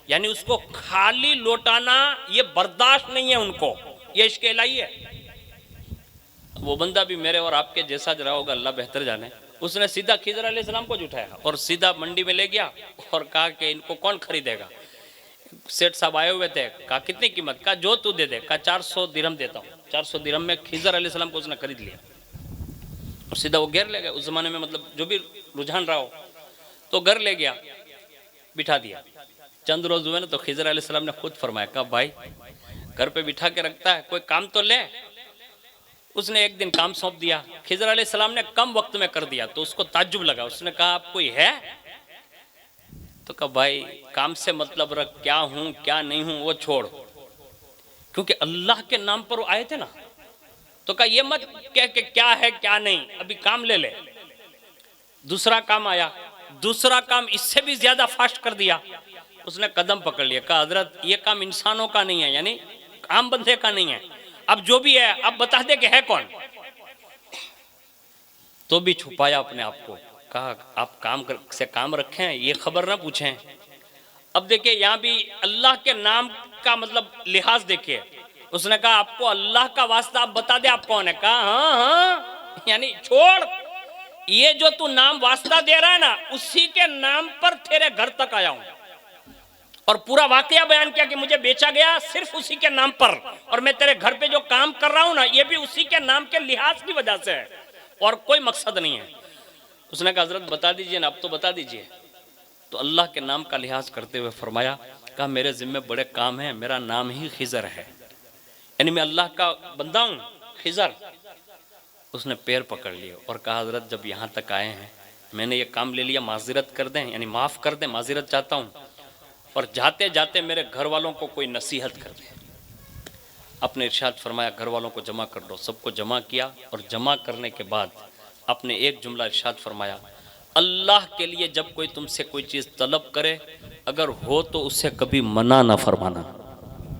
A: यानी उसको खाली लौटाना ये बर्दाश्त नहीं है उनको, ये इश्क इलाही है। वो बंदा भी मेरे और आपके जैसा रहा होगा, अल्लाह बेहतर जाने। उसने सीधा खिजर अलैहिस्सलाम को जुटाया और सीधा मंडी में ले गया और कहा कि इनको कौन खरीदेगा। सेठ साहब आए हुए थे, कहा कितनी कीमत, कहा जो तू दे दे, कहा 400 दिरहम देता हूँ। 400 दिरहम में खिजर अलैहिस्सलाम को उसने खरीद लिया और सीधा वो घर ले गया। उस जमाने में मतलब जो भी रुझान रहा हो तो घर ले गया, बिठा दिया। चंद रोज हुए ना तो खिजर अलैहिस्सलाम ने खुद फरमाया, कहा भाई घर पे बिठा के रखता है, कोई काम तो ले। उसने एक दिन काम सौंप दिया, खिजर अलैहिस्सलाम ने कम वक्त में कर दिया तो उसको ताज्जुब लगा। उसने कहा आप कोई है? तो कहा भाई काम से मतलब रख, क्या हूं क्या नहीं हूं वो छोड़, क्योंकि अल्लाह के नाम पर वो आए थे ना। तो कहा ये मत कह के क्या है क्या नहीं, अभी काम ले ले। दूसरा काम आया, दूसरा काम इससे भी ज्यादा फास्ट कर दिया। उसने कदम पकड़ लिया, कहा हजरत ये काम इंसानों का नहीं है, यानी आम बंदे का नहीं है, अब जो भी है अब बता दे कि है कौन। तो भी छुपाया अपने आप को, कहा आप से काम रखें, ये खबर ना पूछें। अब देखिए यहाँ भी अल्लाह के नाम का मतलब लिहाज देखिए। उसने कहा आपको अल्लाह का वास्ता आप बता दे आप कौन है। कहा हाँ हाँ, यानी छोड़, ये जो तू नाम वास्ता दे रहा है ना उसी के नाम पर तेरे घर तक आया हूं। और पूरा वाकया बयान किया कि मुझे बेचा गया सिर्फ उसी के नाम पर, और मैं तेरे घर पे जो काम कर रहा हूं ना ये भी उसी के नाम के लिहाज की वजह से है और कोई मकसद नहीं है। उसने कहा हजरत बता दीजिए ना, अब तो बता दीजिए। तो अल्लाह के नाम का लिहाज करते हुए फरमाया, कहा मेरे जिम्मे बड़े काम है, मेरा नाम ही खिजर है, यानी मैं अल्लाह का बंदा हूं, खिजर। उसने पैर पकड़ लिए और कहा हजरत जब यहाँ तक आए हैं मैंने ये काम ले लिया, माजिरत कर दें, यानी माफ़ कर दें, माजिरत चाहता हूँ, और जाते जाते मेरे घर वालों को कोई नसीहत कर दे। अपने इरशाद फरमाया घर वालों को जमा कर लो। सबको जमा किया और जमा करने के बाद अपने एक जुमला इरशाद फरमाया, अल्लाह के लिए जब कोई तुमसे कोई चीज़ तलब करे अगर हो तो उससे कभी मना ना फरमाना।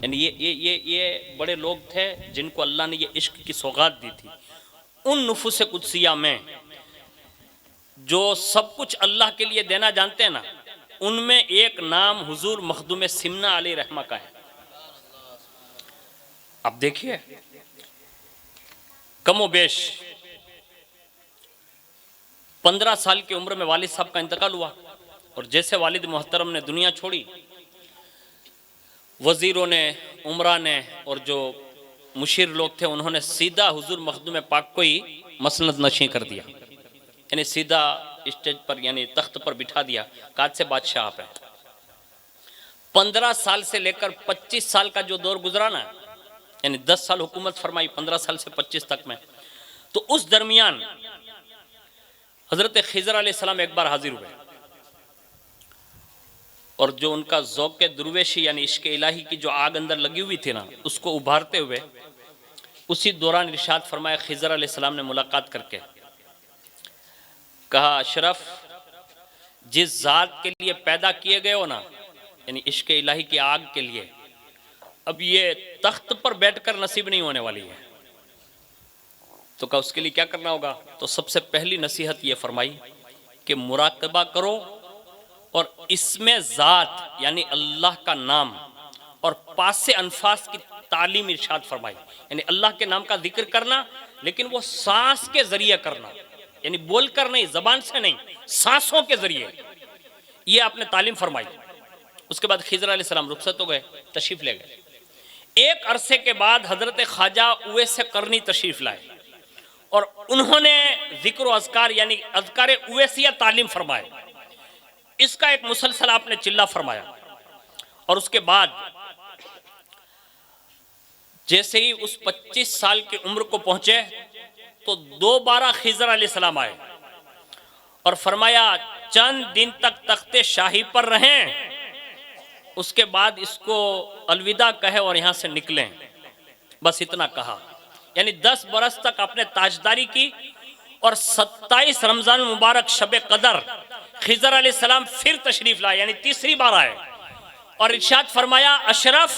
A: यानी ये बड़े लोग थे जिनको अल्लाह ने ये इश्क की सौगात दी थी। उन नुफूस कुदसिया में जो सब कुछ अल्लाह के लिए देना जानते हैं ना, उनमें एक नाम हुजूर मखदूम सिमना अली रहमा का है। अब देखिए कमो बेश 15 साल की उम्र में वालिद साहब का इंतकाल हुआ और जैसे वालिद मोहतरम ने दुनिया छोड़ी, वजीरों ने, उमरा ने और जो मुशीर लोग थे उन्होंने सीधा हुजूर मखदूम पाक को ही मसनद नशी कर दिया, यानी सीधा स्टेज पर यानी तख्त पर बिठा दिया, काज से बादशाह आप हैं। 15 साल से लेकर 25 साल का जो दौर गुजरा ना, यानी 10 साल हुकूमत फरमाई 15 साल से 25 तक में, तो उस दरमियान हजरत खिजर अलैहिस्सलाम एक बार हाजिर हुए और जो उनका ज़ौक़ दुर्वेशी यानी इश्क इलाही की जो आग अंदर लगी हुई थी ना उसको उभारते हुए उसी दौरान इरशाद फरमाया खिजर अलैहिस्सलाम ने मुलाकात करके कहा, अशरफ जिस ज़ात के लिए पैदा किए गए हो ना, यानी इश्क इलाही की आग के लिए, अब ये तख्त पर बैठकर नसीब नहीं होने वाली है। तो कहा उसके लिए क्या करना होगा? तो सबसे पहली नसीहत ये फरमाई कि मुराकबा करो और इसमें ज़ात यानी अल्लाह का नाम और पासे अनफास की तालीम इरशाद फरमाई, यानी अल्लाह के नाम का जिक्र करना, लेकिन वो सांस के जरिए करना, यानी बोलकर नहीं, जबान से नहीं, सांसों के जरिए, ये आपने तालीम फरमाई। उसके बाद खिजर अलैहिस्सलाम रुखसत हो गए, तशरीफ ले गए। एक अरसे के बाद हजरत ख्वाजा उवैस करनी तशरीफ लाए और उन्होंने जिक्र अज़कार यानी अज़कार उवैसिया तालीम फरमाए। इसका एक मुसलसल आपने चिल्ला फरमाया और उसके बाद जैसे ही उस 25 साल की उम्र को पहुंचे तो दोबारा खिजर अलैहिस्सलाम आए और फरमाया चंद दिन तक तख्ते शाही पर रहें, उसके बाद इसको अलविदा कहे और यहां से निकलें। बस इतना कहा। यानी 10 बरस तक आपने ताजदारी की और 27 रमजान मुबारक शब कदर खिजर अलैहिस्सलाम फिर तशरीफ लाए, यानी तीसरी बार आए और इरशाद फरमाया, अशरफ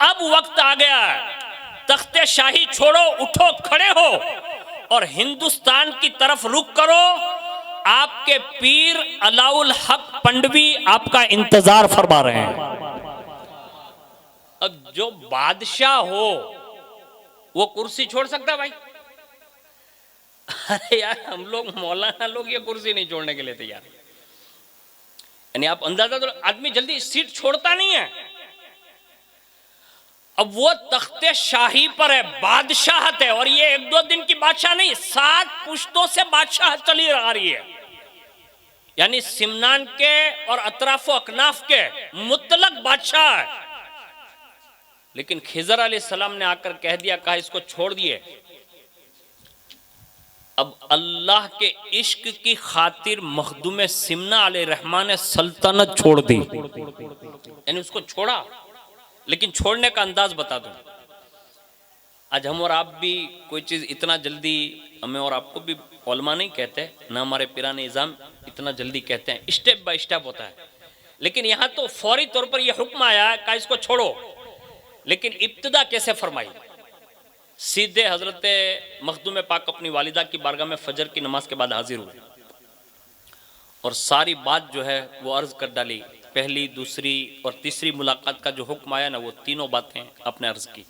A: अब वक्त आ गया है, तख्ते शाही छोड़ो, उठो, खड़े हो और हिंदुस्तान की तरफ रुख करो, आपके पीर अलाउल हक पंडवी आपका इंतजार फरमा रहे हैं। अब जो बादशाह हो वो कुर्सी छोड़ सकता भाई? अरे यार, हम लोग मौलाना लोग ये कुर्सी नहीं छोड़ने के लिए तैयार। यानी आप अंदाजा, तो आदमी जल्दी सीट छोड़ता नहीं है। अब वो तख्ते शाही पर है, बादशाहत है, और ये 1-2 दिन की बादशाह नहीं, 7 पुश्तों से बादशाह चली आ रही है। यानी सिमनान के और अतराफ अकनाफ के मुतलक बादशाह है। लेकिन खिजर अलैहिस्सलाम ने आकर कह दिया, कहा इसको छोड़ दिए। अब अल्लाह के इश्क की खातिर मखदूम सिमना अलैहिर्रहमान ने सल्तनत छोड़ दी, यानी उसको छोड़ा। लेकिन छोड़ने का अंदाज बता दूं, आज हम और आप भी कोई चीज़ इतना जल्दी, हमें और आपको भी उलमा नहीं कहते ना, हमारे पिराने निज़ाम इतना जल्दी कहते हैं, स्टेप बाय स्टेप होता है। लेकिन यहाँ तो फौरी तौर पर यह हुक्म आया है कि इसको छोड़ो। लेकिन इब्तिदा कैसे फरमाई? सीधे हजरत मखदूम पाक अपनी वालिदा की बारगाह में फजर की नमाज के बाद हाजिर हुए और सारी बात जो है वो अर्ज कर डाली। पहली, दूसरी और तीसरी मुलाकात का जो हुक्म आया ना, वो तीनों बातें आपने अर्ज की।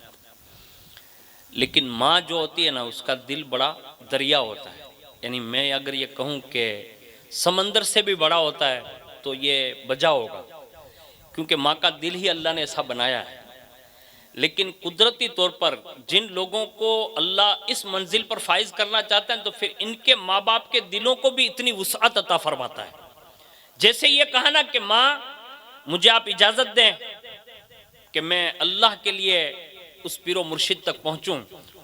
A: लेकिन माँ जो होती है ना, उसका दिल बड़ा दरिया होता है। यानी मैं अगर ये कहूँ कि समंदर से भी बड़ा होता है तो ये बजा होगा, क्योंकि माँ का दिल ही अल्लाह ने ऐसा बनाया है। लेकिन कुदरती तौर पर जिन लोगों को अल्लाह इस मंजिल पर फाइज करना चाहता है, तो फिर इनके माँ बाप के दिलों को भी इतनी वुसअत अता फरमाता है। जैसे ये कहा ना कि माँ मुझे आप इजाज़त दें कि मैं अल्लाह के लिए उस पीरो मुर्शिद तक पहुँचूँ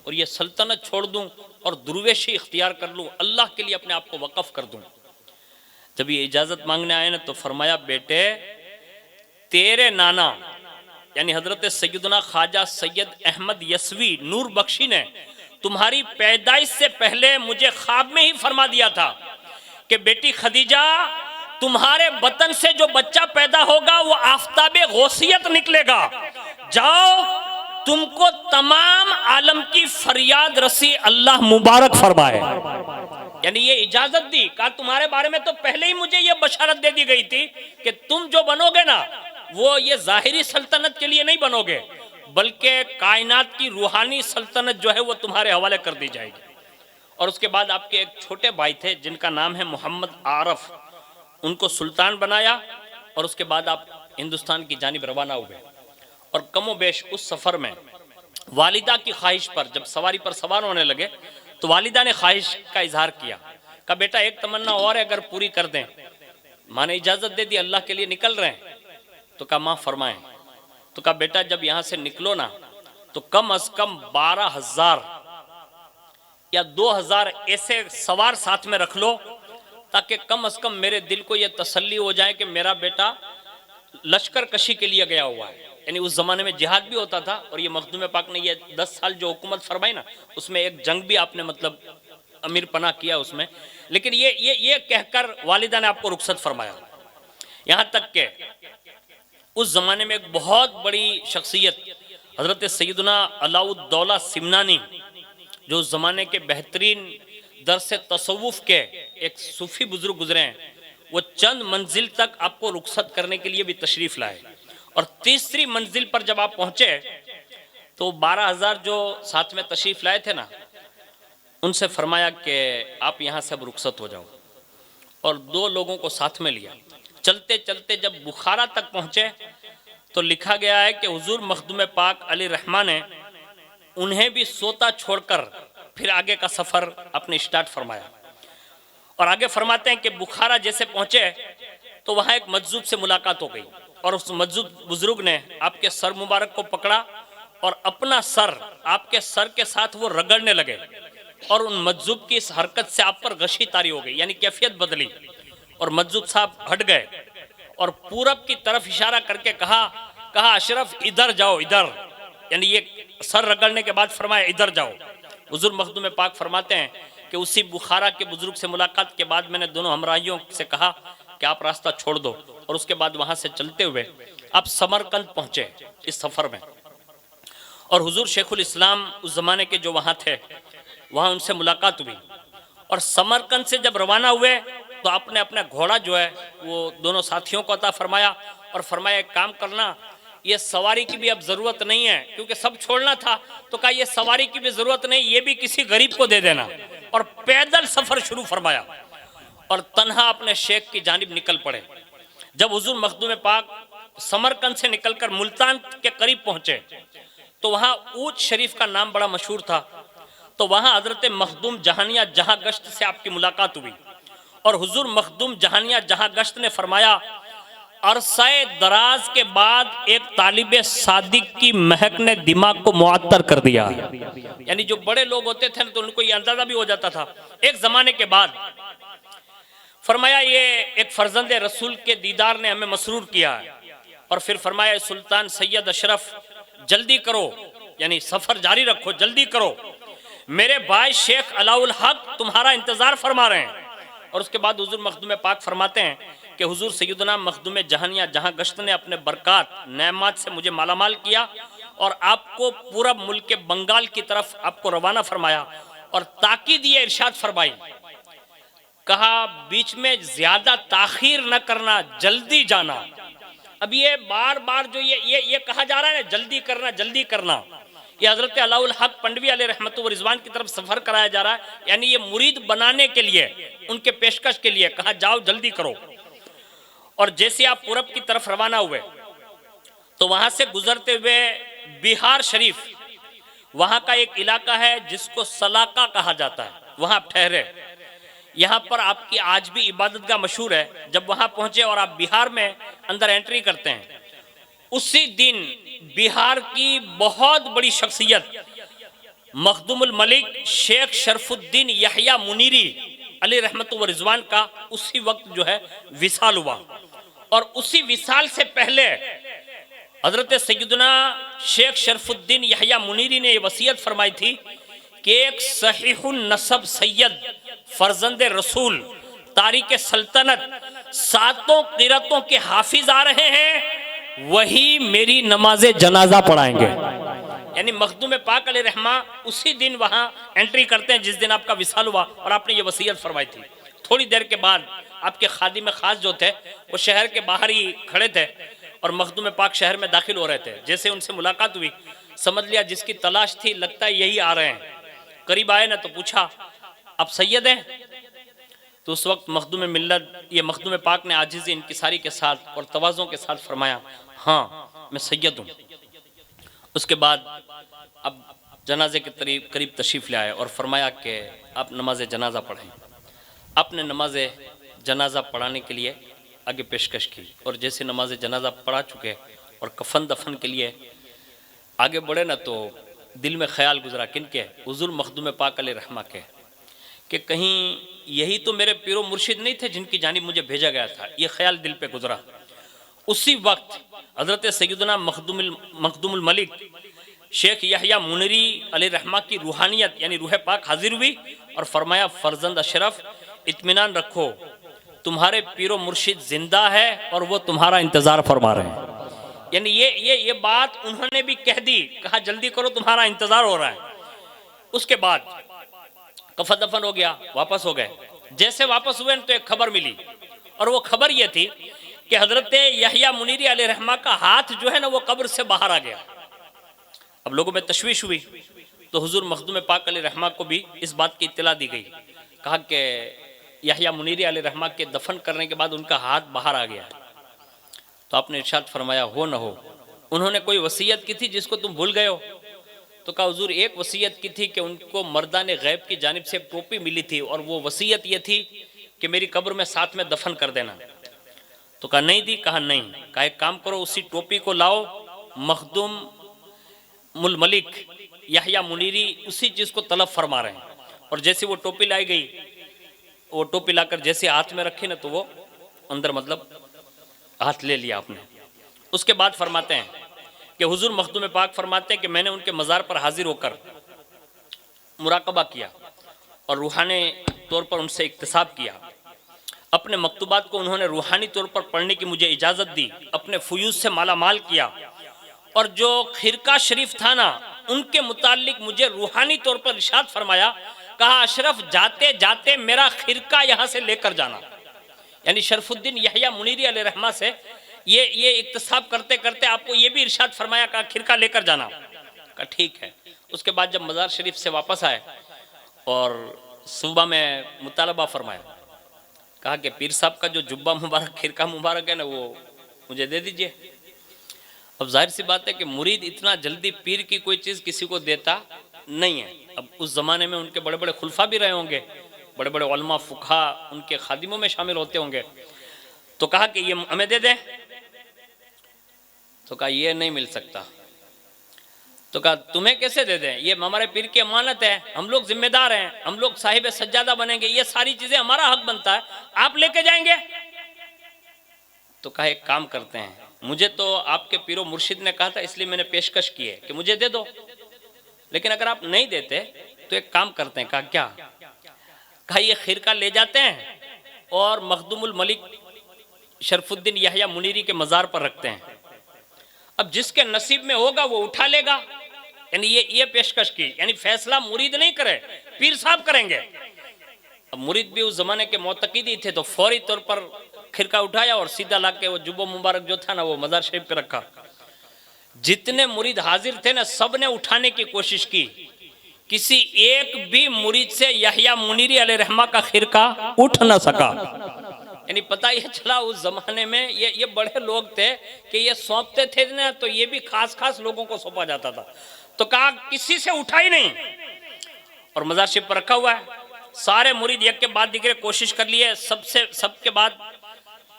A: और ये सल्तनत छोड़ दूँ और दुर्वेशी इख्तियार कर लूँ, अल्लाह के लिए अपने आप को वक़फ़ कर दूँ। जब ये इजाज़त मांगने आए ना, तो फरमाया, बेटे तेरे नाना यानी हजरत सैयदना ख्वाजा सैयद अहमद यसवी नूर बख्शी ने तुम्हारी पैदाइश से पहले मुझे ख्वाब में ही फरमा दिया था कि बेटी खदीजा, तुम्हारे बतन से जो बच्चा पैदा होगा वो आफ्ताबे गौसियत निकलेगा। जाओ, तुमको तमाम आलम की फरियाद रसी अल्लाह मुबारक फरमाए। यानी ये इजाजत दी, कहा तुम्हारे बारे में तो पहले ही मुझे ये बशारत दे दी गई थी कि तुम जो बनोगे ना, वो ये जाहिरी सल्तनत के लिए नहीं बनोगे, बल्कि कायनात की रूहानी सल्तनत जो है वो तुम्हारे हवाले कर दी जाएगी। और उसके बाद आपके एक छोटे भाई थे जिनका नाम है मोहम्मद आरफ, उनको सुल्तान बनाया और उसके बाद आप हिंदुस्तान की जानिब रवाना हुए। और कमोबेश उस सफ़र में वालिदा की ख्वाहिश पर, जब सवारी पर सवार होने लगे तो वालिदा ने ख्वाहिश का इजहार किया। कहा बेटा एक तमन्ना और है, अगर पूरी कर दें। माँ ने इजाज़त दे दी, अल्लाह के लिए निकल रहे हैं। तो कहा माँ फरमाएं। तो कहा बेटा जब यहाँ से निकलो ना, तो कम अज कम 12,000 या 2,000 ऐसे सवार साथ में रख लो, ताकि कम अज कम मेरे दिल को यह तसल्ली हो जाए कि मेरा बेटा लश्कर कशी के लिए गया हुआ है। यानी उस जमाने में जिहाद भी होता था, और ये मखदूम पाक ने ये 10 साल जो हुकूमत फरमाई ना, उसमें एक जंग भी आपने मतलब अमीर पना किया उसमें। लेकिन ये कहकर वालिदा ने आपको रुखसत फरमाया। यहाँ तक के उस जमाने में एक बहुत बड़ी शख्सियत हजरत सैयदना अलाउद्दौला सिमनानी, जो उस जमाने के बेहतरीन दरस तसव्वुफ के एक सूफी बुजुर्ग गुजरे हैं, वो चंद मंजिल तक आपको रुखसत करने के लिए भी तशरीफ लाए। और तीसरी मंजिल पर जब आप पहुंचे तो 12,000 जो साथ में तशरीफ लाए थे ना, उनसे फरमाया कि आप यहाँ से अब रुखसत हो जाओ। और 2 लोगों को साथ में लिया। चलते चलते जब बुखारा तक पहुंचे तो लिखा गया है कि हुजूर मखदूम पाक अली रहमान ने उन्हें भी सोता छोड़कर फिर आगे का सफर अपने स्टार्ट फरमाया। और आगे फरमाते हैं कि बुखारा जैसे पहुंचे तो वहां एक मजजूब से मुलाकात हो गई, और उस मजजूब बुजुर्ग ने आपके सर मुबारक को पकड़ा और अपना सर आपके सर के साथ वो रगड़ने लगे। और उन मजजूब की इस हरकत से आप पर गशी तारी हो गई, यानी कैफियत बदली, और मजजूब साहब हट गए और पूरब की तरफ इशारा करके कहा अशरफ इधर जाओ, इधर। यानी ये सर रगड़ने के बाद फरमाया इधर जाओ। हुजूर मखदूम पाक फरमाते हैं कि उसी बुखारा के बुजुर्ग से मुलाकात के बाद मैंने दोनों हमराहियों से कहा कि आप रास्ता छोड़ दो, और उसके बाद वहां से चलते हुए आप समरकंद पहुंचे इस सफर में। और हुजूर शेखुल इस्लाम उस जमाने के जो वहां थे, वहां उनसे मुलाकात हुई। और समरकंद से जब रवाना हुए तो आपने अपना घोड़ा जो है वो दोनों साथियों को अता फरमाया, और फरमाया एक काम करना, ये सवारी की भी अब जरूरत नहीं है, क्योंकि सब छोड़ना था। तो कहा ये सवारी की भी जरूरत नहीं, ये भी किसी गरीब को दे देना। और पैदल सफर शुरू फरमाया और तन्हा अपने शेख की जानिब निकल पड़े। जब हुजूर मखदूम पाक समरकंद से निकलकर मुल्तान के करीब पहुंचे तो वहां ऊंच शरीफ का नाम बड़ा मशहूर था। तो वहां हजरत मखदूम जहानिया जहां गश्त से आपकी मुलाकात हुई, और हुजूर मखदूम जहानिया जहां गश्त ने फरमाया अरसाए दराज के बाद एक तालिबे सादिक की महक ने दिमाग को मुअत्तर कर दिया। यानी जो बड़े लोग होते थे तो उनको ये अंदाजा भी हो जाता था। एक जमाने के बाद फरमाया ये एक फर्जंदे रसूल के दीदार ने हमें मसरूर किया है। और फिर फरमाया सुल्तान सैयद अशरफ जल्दी करो, यानी सफर जारी रखो, जल्दी करो, मेरे भाई शेख अलाउल हक तुम्हारा इंतजार फरमा रहे हैं। और उसके बाद हुजूर मखदूम पाक फरमाते हैं कि हुजूर सैयदना मखदूम जहानिया जहां गश्त ने अपने बरक़ात नेमात से मुझे मालामाल किया और आपको पूरा मुल्क बंगाल की तरफ आपको रवाना फरमाया, और ताकीद ये इरशाद फरमाई, कहा बीच में ज्यादा ताखीर न करना, जल्दी जाना। अब ये बार बार जो ये कहा जा रहा है ना, जल्दी करना जल्दी करना, ये हजरत अलाउल हक पंडवी अलैहि रहमतुल्लाह व रिजवान की तरफ सफर कराया जा रहा है। यानी ये मुरीद बनाने के लिए, उनके पेशकश के लिए कहा जाओ जल्दी करो। और जैसे आप पूरब की तरफ रवाना हुए तो वहां से गुजरते हुए बिहार शरीफ, वहां का एक इलाका है जिसको सलाका कहा जाता है, वहां आप ठहरे। यहाँ पर आपकी आज भी इबादतगाह मशहूर है। जब वहां पहुंचे और आप बिहार में अंदर एंट्री करते हैं, उसी दिन बिहार की बहुत बड़ी शख्सियत मखदूमुल मलिक शेख शरफुद्दीन यहया मुनीरी अलैहि रहमतुल्लाह व रिजवान का उसी वक्त जो है विसाल हुआ। और उसी विसाल से पहले हजरत सैयदना शेख शरफुद्दीन यहया मुनीरी ने यह वसीयत फरमाई थी कि एक सहीहुन नसब सैयद फर्जंदे रसूल तारिक सल्तनत सातों क़िरातों के हाफिज आ रहे हैं, वही मेरी नमाज जनाजा पढ़ाएंगे। यानी मखदूम पाक अलैहि रहमा उसी दिन वहां एंट्री करते हैं जिस दिन आपका विसाल हुआ, और आपने ये वसीयत फरमाई थी। थोड़ी देर के बाद आपके खादिम खास जो थे वो शहर के बाहर ही खड़े थे, और मखदूम पाक शहर में दाखिल हो रहे थे। जैसे उनसे मुलाकात हुई, समझ लिया जिसकी तलाश थी लगता है यही आ रहे हैं। करीब आए ना तो पूछा आप सैयद हैं? तो उस वक्त मखदूम मिल्लत ये मखदूम पाक ने आजिज़ी इंकिसारी के साथ और तवाज़ुं के साथ फरमाया हाँ मैं सैयद हूँ। उसके बाद अब जनाजे के करीब तशरीफ़ ले आए और फरमाया कि आप नमाज जनाजा पढ़ें। आपने नमाज जनाजा पढ़ाने के लिए आगे पेशकश की, और जैसे नमाज जनाजा पढ़ा चुके और कफन दफन के लिए आगे बढ़े ना तो दिल में ख्याल गुजरा किनके, हुजूर मखदूम पाक अलैहि रहमा के, कि कहीं यही तो मेरे पीरो मुर्शिद नहीं थे जिनकी जानिब मुझे भेजा गया था। ये ख्याल दिल पे गुजरा। उसी वक्त हजरत सैयदना मखदूमुल मलिक शेख यहया मुनीरी अलैहि रहमा की रूहानियत यानी रूह पाक हाजिर हुई और फरमाया फर्जंद अशरफ इत्मीनान रखो, तुम्हारे पीरो मुर्शिद जिंदा है और वो तुम्हारा इंतजार फरमा रहे हैं। यानी ये बात उन्होंने भी कह दी, कहा जल्दी करो तुम्हारा इंतजार हो रहा है। उसके बाद कफन दफन हो गया, वापस हो गए। जैसे वापस हुए तो एक खबर मिली, और वो खबर ये थी कि हजरत यहया मुनीरी अलैहि रहमा का हाथ जो है ना वो कब्र से बाहर आ गया। अब लोगों में तशवीश हुई तो हुजूर मखदूम पाक अलैहि रहमा को भी इस बात की इत्तला दी गई। कहा कि यहया मुनीरी अलैहि रहमा के दफन करने के बाद उनका हाथ बाहर आ गया। तो आपने इरशाद फरमाया हो न हो, उन्होंने कोई वसीयत की थी जिसको तुम भूल गए हो? तो कहा हुजूर एक वसीयत की थी कि उनको मर्दाने गैब की जानिब से टोपी मिली थी, और वो वसीयत ये थी कि मेरी कब्र में साथ में दफन कर देना। तो कहा नहीं दी? कहा नहीं। कहा एक काम करो, उसी टोपी को लाओ, मखदूम मुल मलिक यहया मुनीरी उसी चीज़ को तलब फरमा रहे हैं। और जैसे वो टोपी लाई गई, वो टोपी लाकर जैसे हाथ में रखी ना तो वो अंदर मतलब हाथ ले लिया आपने। उसके बाद फरमाते हैं कि हुजूर मखदूम पाक फरमाते हैं कि मैंने उनके मज़ार पर हाजिर होकर मुराकबा किया और रूहानी तौर पर उनसे इक्तिसाब किया। अपने मकतूबात को उन्होंने रूहानी तौर पर पढ़ने की मुझे इजाज़त दी, अपने फयूज़ से माला माल किया और जो खिरका शरीफ था ना उनके मुतालिक मुझे रूहानी तौर पर इरशाद फरमाया, कहा अशरफ जाते जाते मेरा खिरका यहाँ से लेकर जाना। यानी शरफुद्दीन यहया मुनीरी अलैहिर्रहमा से ये इक्तिसाब करते करते आपको ये भी इरशाद फरमाया, कहा खिरका लेकर जाना। कहा ठीक है। उसके बाद जब मज़ार शरीफ से वापस आए और सुबह में मुतालबा फरमाया, कहा कि पीर साहब का जो जुब्बा मुबारक खिरका मुबारक है ना वो मुझे दे दीजिए। अब जाहिर सी बात है कि मुरीद इतना जल्दी पीर की कोई चीज़ किसी को देता नहीं है। अब उस ज़माने में उनके बड़े बड़े खुलफा भी रहे होंगे, बड़े बड़े उलमा फुक़हा उनके खादिमों में शामिल होते होंगे। तो कहा कि ये हमें दे दें, तो कहा ये नहीं मिल सकता। तो कहा तुम्हें कैसे दे दें, ये हमारे पीर की अमानत है, हम लोग जिम्मेदार हैं, हम लोग साहिब सज्जादा बनेंगे, ये सारी चीज़ें हमारा हक बनता है, आप लेके जाएंगे। तो कहा एक काम करते हैं, मुझे तो आपके पीरो मुर्शिद ने कहा था इसलिए मैंने पेशकश की है कि मुझे दे दो, लेकिन अगर आप नहीं देते तो एक काम करते हैं। कहा क्या? कहा ये खिरका ले जाते हैं और मखदूमुल मलिक शरफुद्दीन यहया मुनीरी के मज़ार पर रखते हैं, अब जिसके नसीब में होगा वो उठा लेगा। यानी ये पेशकश की, यानी फैसला मुरीद नहीं करे, पीर साहब करेंगे। अब मुरीद भी उस जमाने के मोतकीदी थे, तो फौरी तौर पर खिरका उठाया और सीधा ला के वो जुब्बो मुबारक जो था ना वो मज़ार शरीफ पे रखा। जितने मुरीद हाजिर थे ना सब ने उठाने की कोशिश की, किसी एक भी मुरीद से यहया मुनीरी अलैहिर्रहमा का खिरका उठ ना सका। यानी पता ये चला उस जमाने में ये बड़े लोग थे कि ये सौंपते थे ना तो ये भी खास खास लोगों को सौंपा जाता था। तो कहा किसी से उठा ही नहीं और मज़ार शरीफ पर रखा हुआ है। सारे मुरीद एक के बाद दिगरे कोशिश कर लिए, सबके बाद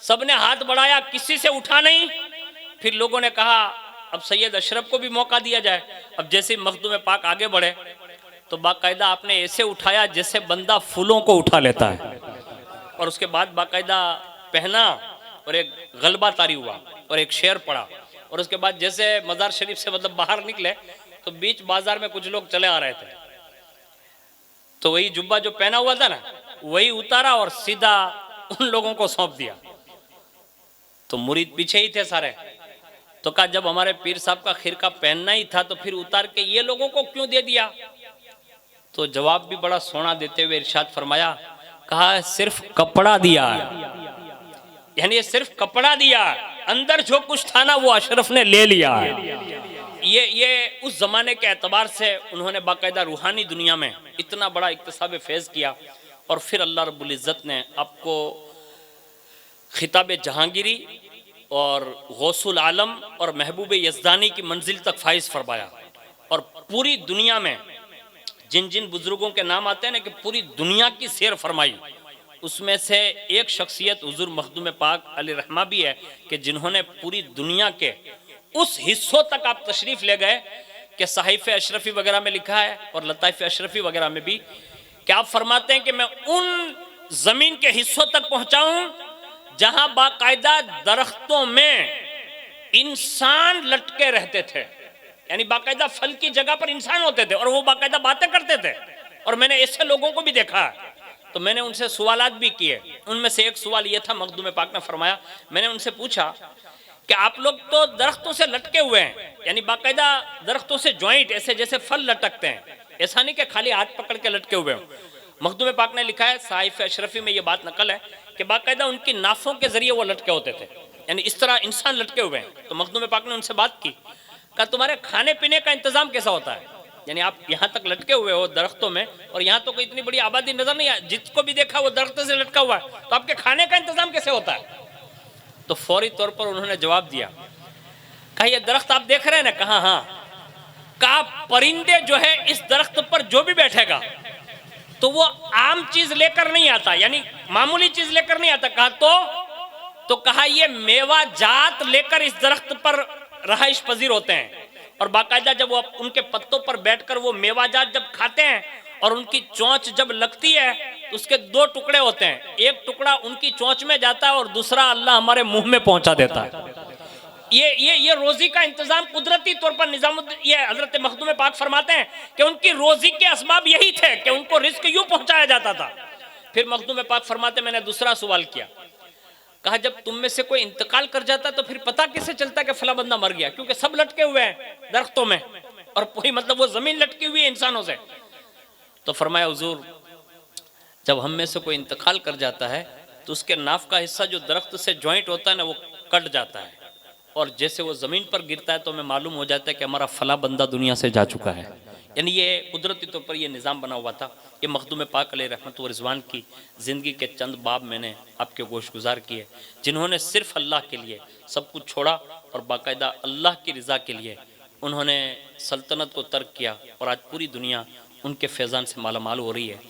A: सबने हाथ बढ़ाया, किसी से उठा नहीं। फिर लोगों ने कहा अब सैयद अशरफ को भी मौका दिया जाए। अब जैसे मखदूम पाक आगे बढ़े तो बाकायदा आपने ऐसे उठाया जैसे बंदा फूलों को उठा लेता है, और उसके बाद बाकायदा पहना और एक गलबा तारी हुआ और एक शेर पड़ा, और उसके बाद जैसे मज़ार शरीफ से मतलब बाहर निकले तो बीच बाजार में कुछ लोग चले आ रहे थे, तो वही जुब्बा जो पहना हुआ था ना वही उतारा और सीधा उन लोगों को सौंप दिया। तो मुरीद पीछे ही थे सारे। तो कहा जब हमारे पीर साहब का खिरका पहनना ही था तो फिर उतार के ये लोगों को क्यों दे दिया? तो जवाब भी बड़ा सोना देते हुए इरशाद फरमाया, कहा सिर्फ कपड़ा दिया है, यानी ये सिर्फ कपड़ा दिया, अंदर जो कुछ था ना वो अशरफ ने ले लिया है। ये उस जमाने के एतबार से उन्होंने बाकायदा रूहानी दुनिया में इतना बड़ा इक्तिसाब फैज़ किया, और फिर अल्लाह रब्बुल इज़्ज़त ने आपको खिताब जहांगीरी और गौसुल आलम और महबूब यज़दानी की मंजिल तक फाइज फरमाया। और पूरी दुनिया में जिन जिन बुजुर्गों के नाम आते हैं ना कि पूरी दुनिया की सैर फरमाई, उसमें से एक शख्सियत हुजूर मखदूम पाक अलैहिर्रहमा भी है कि जिन्होंने पूरी दुनिया के उस हिस्सों तक आप तशरीफ़ ले गए कि सहाइफ़ अशरफी वगैरह में लिखा है और लताइफ़ अशरफी वगैरह में भी कि आप फरमाते हैं कि मैं उन ज़मीन के हिस्सों तक पहुँचाऊँ जहाँ बाकायदा दरख्तों में इंसान लटके रहते थे, यानी बाकायदा फल की जगह पर इंसान होते थे और वो बाकायदा बातें करते थे। और मैंने ऐसे लोगों को भी देखा है, तो मैंने उनसे सवालात भी किए। उनमें से एक सवाल ये था, मखदूम पाक ने फरमाया, मैंने उनसे पूछा कि आप लोग तो दरख्तों से लटके हुए हैं, यानी बाकायदा दरख्तों से जॉइंट ऐसे जैसे फल लटकते हैं, ऐसा नहीं कि खाली हाथ पकड़ के लटके हुए हों। मखदूम पाक ने लिखा है, साहिफ़ अशरफी में ये बात नकल है कि बाकायदा उनकी नाफों के जरिए वो लटके होते थे, यानी इस तरह इंसान लटके हुए हैं। तो मखदूम पाक ने उनसे बात की, कहा तुम्हारे खाने पीने का इंतजाम कैसा होता है? यानी आप यहाँ तक लटके हुए हो दरख्तों में और यहाँ तो कोई इतनी बड़ी आबादी नजर नहीं है, जिसको भी देखा वो दरख्त से लटका हुआ है, तो आपके खाने का इंतजाम कैसे होता है? तो फौरी तौर पर उन्होंने जवाब दिया, कहा ये दरख्त आप देख रहे हैं ना? कहा हाँ। कहा परिंदे जो है इस दरख्त पर जो भी बैठेगा तो वो आम चीज लेकर नहीं आता, यानी मामूली चीज लेकर नहीं आता। कहा तो कहा ये मेवा जात लेकर इस दरख्त पर रहाइश पजीर होते हैं, और बाकायदा जब वो उनके पत्तों पर बैठकर वो मेवा जात जब खाते हैं और उनकी चोंच जब लगती है तो उसके दो टुकड़े होते हैं, एक टुकड़ा उनकी चोंच में जाता है और दूसरा अल्लाह हमारे मुंह में पहुंचा देता है।
B: ये रोजी का इंतजाम कुदरती तौर पर निजामुद्दीन, ये हजरत मखदूम पाक फरमाते हैं कि उनकी रोजी के असबाब यही थे कि उनको रिस्क यूं पहुंचाया जाता था। फिर मखदूम पाक फरमाते, मैंने दूसरा सवाल किया, कहा जब तुम में से कोई इंतकाल कर जाता तो फिर पता कैसे चलता कि फला बंदा मर गया, क्योंकि सब लटके हुए हैं दरख्तों में और पूरी मतलब वो जमीन लटकी हुई है इंसानों से। तो फरमाया हुजूर, जब हम में से कोई इंतकाल कर जाता है तो उसके नाफ का हिस्सा जो दरख्त से ज्वाइंट होता है ना, वो कट जाता है और जैसे वो ज़मीन पर गिरता है तो हमें मालूम हो जाता है कि हमारा फला बंदा दुनिया से जा चुका है। यानी ये कुदरती तौर पर ये निज़ाम बना हुआ था। ये मखदूम पाक अलैहि रहमत व रिज़वान की ज़िंदगी के चंद बाब मैंने आपके गोशगुजार किए, जिन्होंने सिर्फ अल्लाह के लिए सब कुछ छोड़ा और बाकायदा अल्लाह की रज़ा के लिए उन्होंने सल्तनत को तर्क किया और आज पूरी दुनिया उनके फैज़ान से मालामाल हो रही है।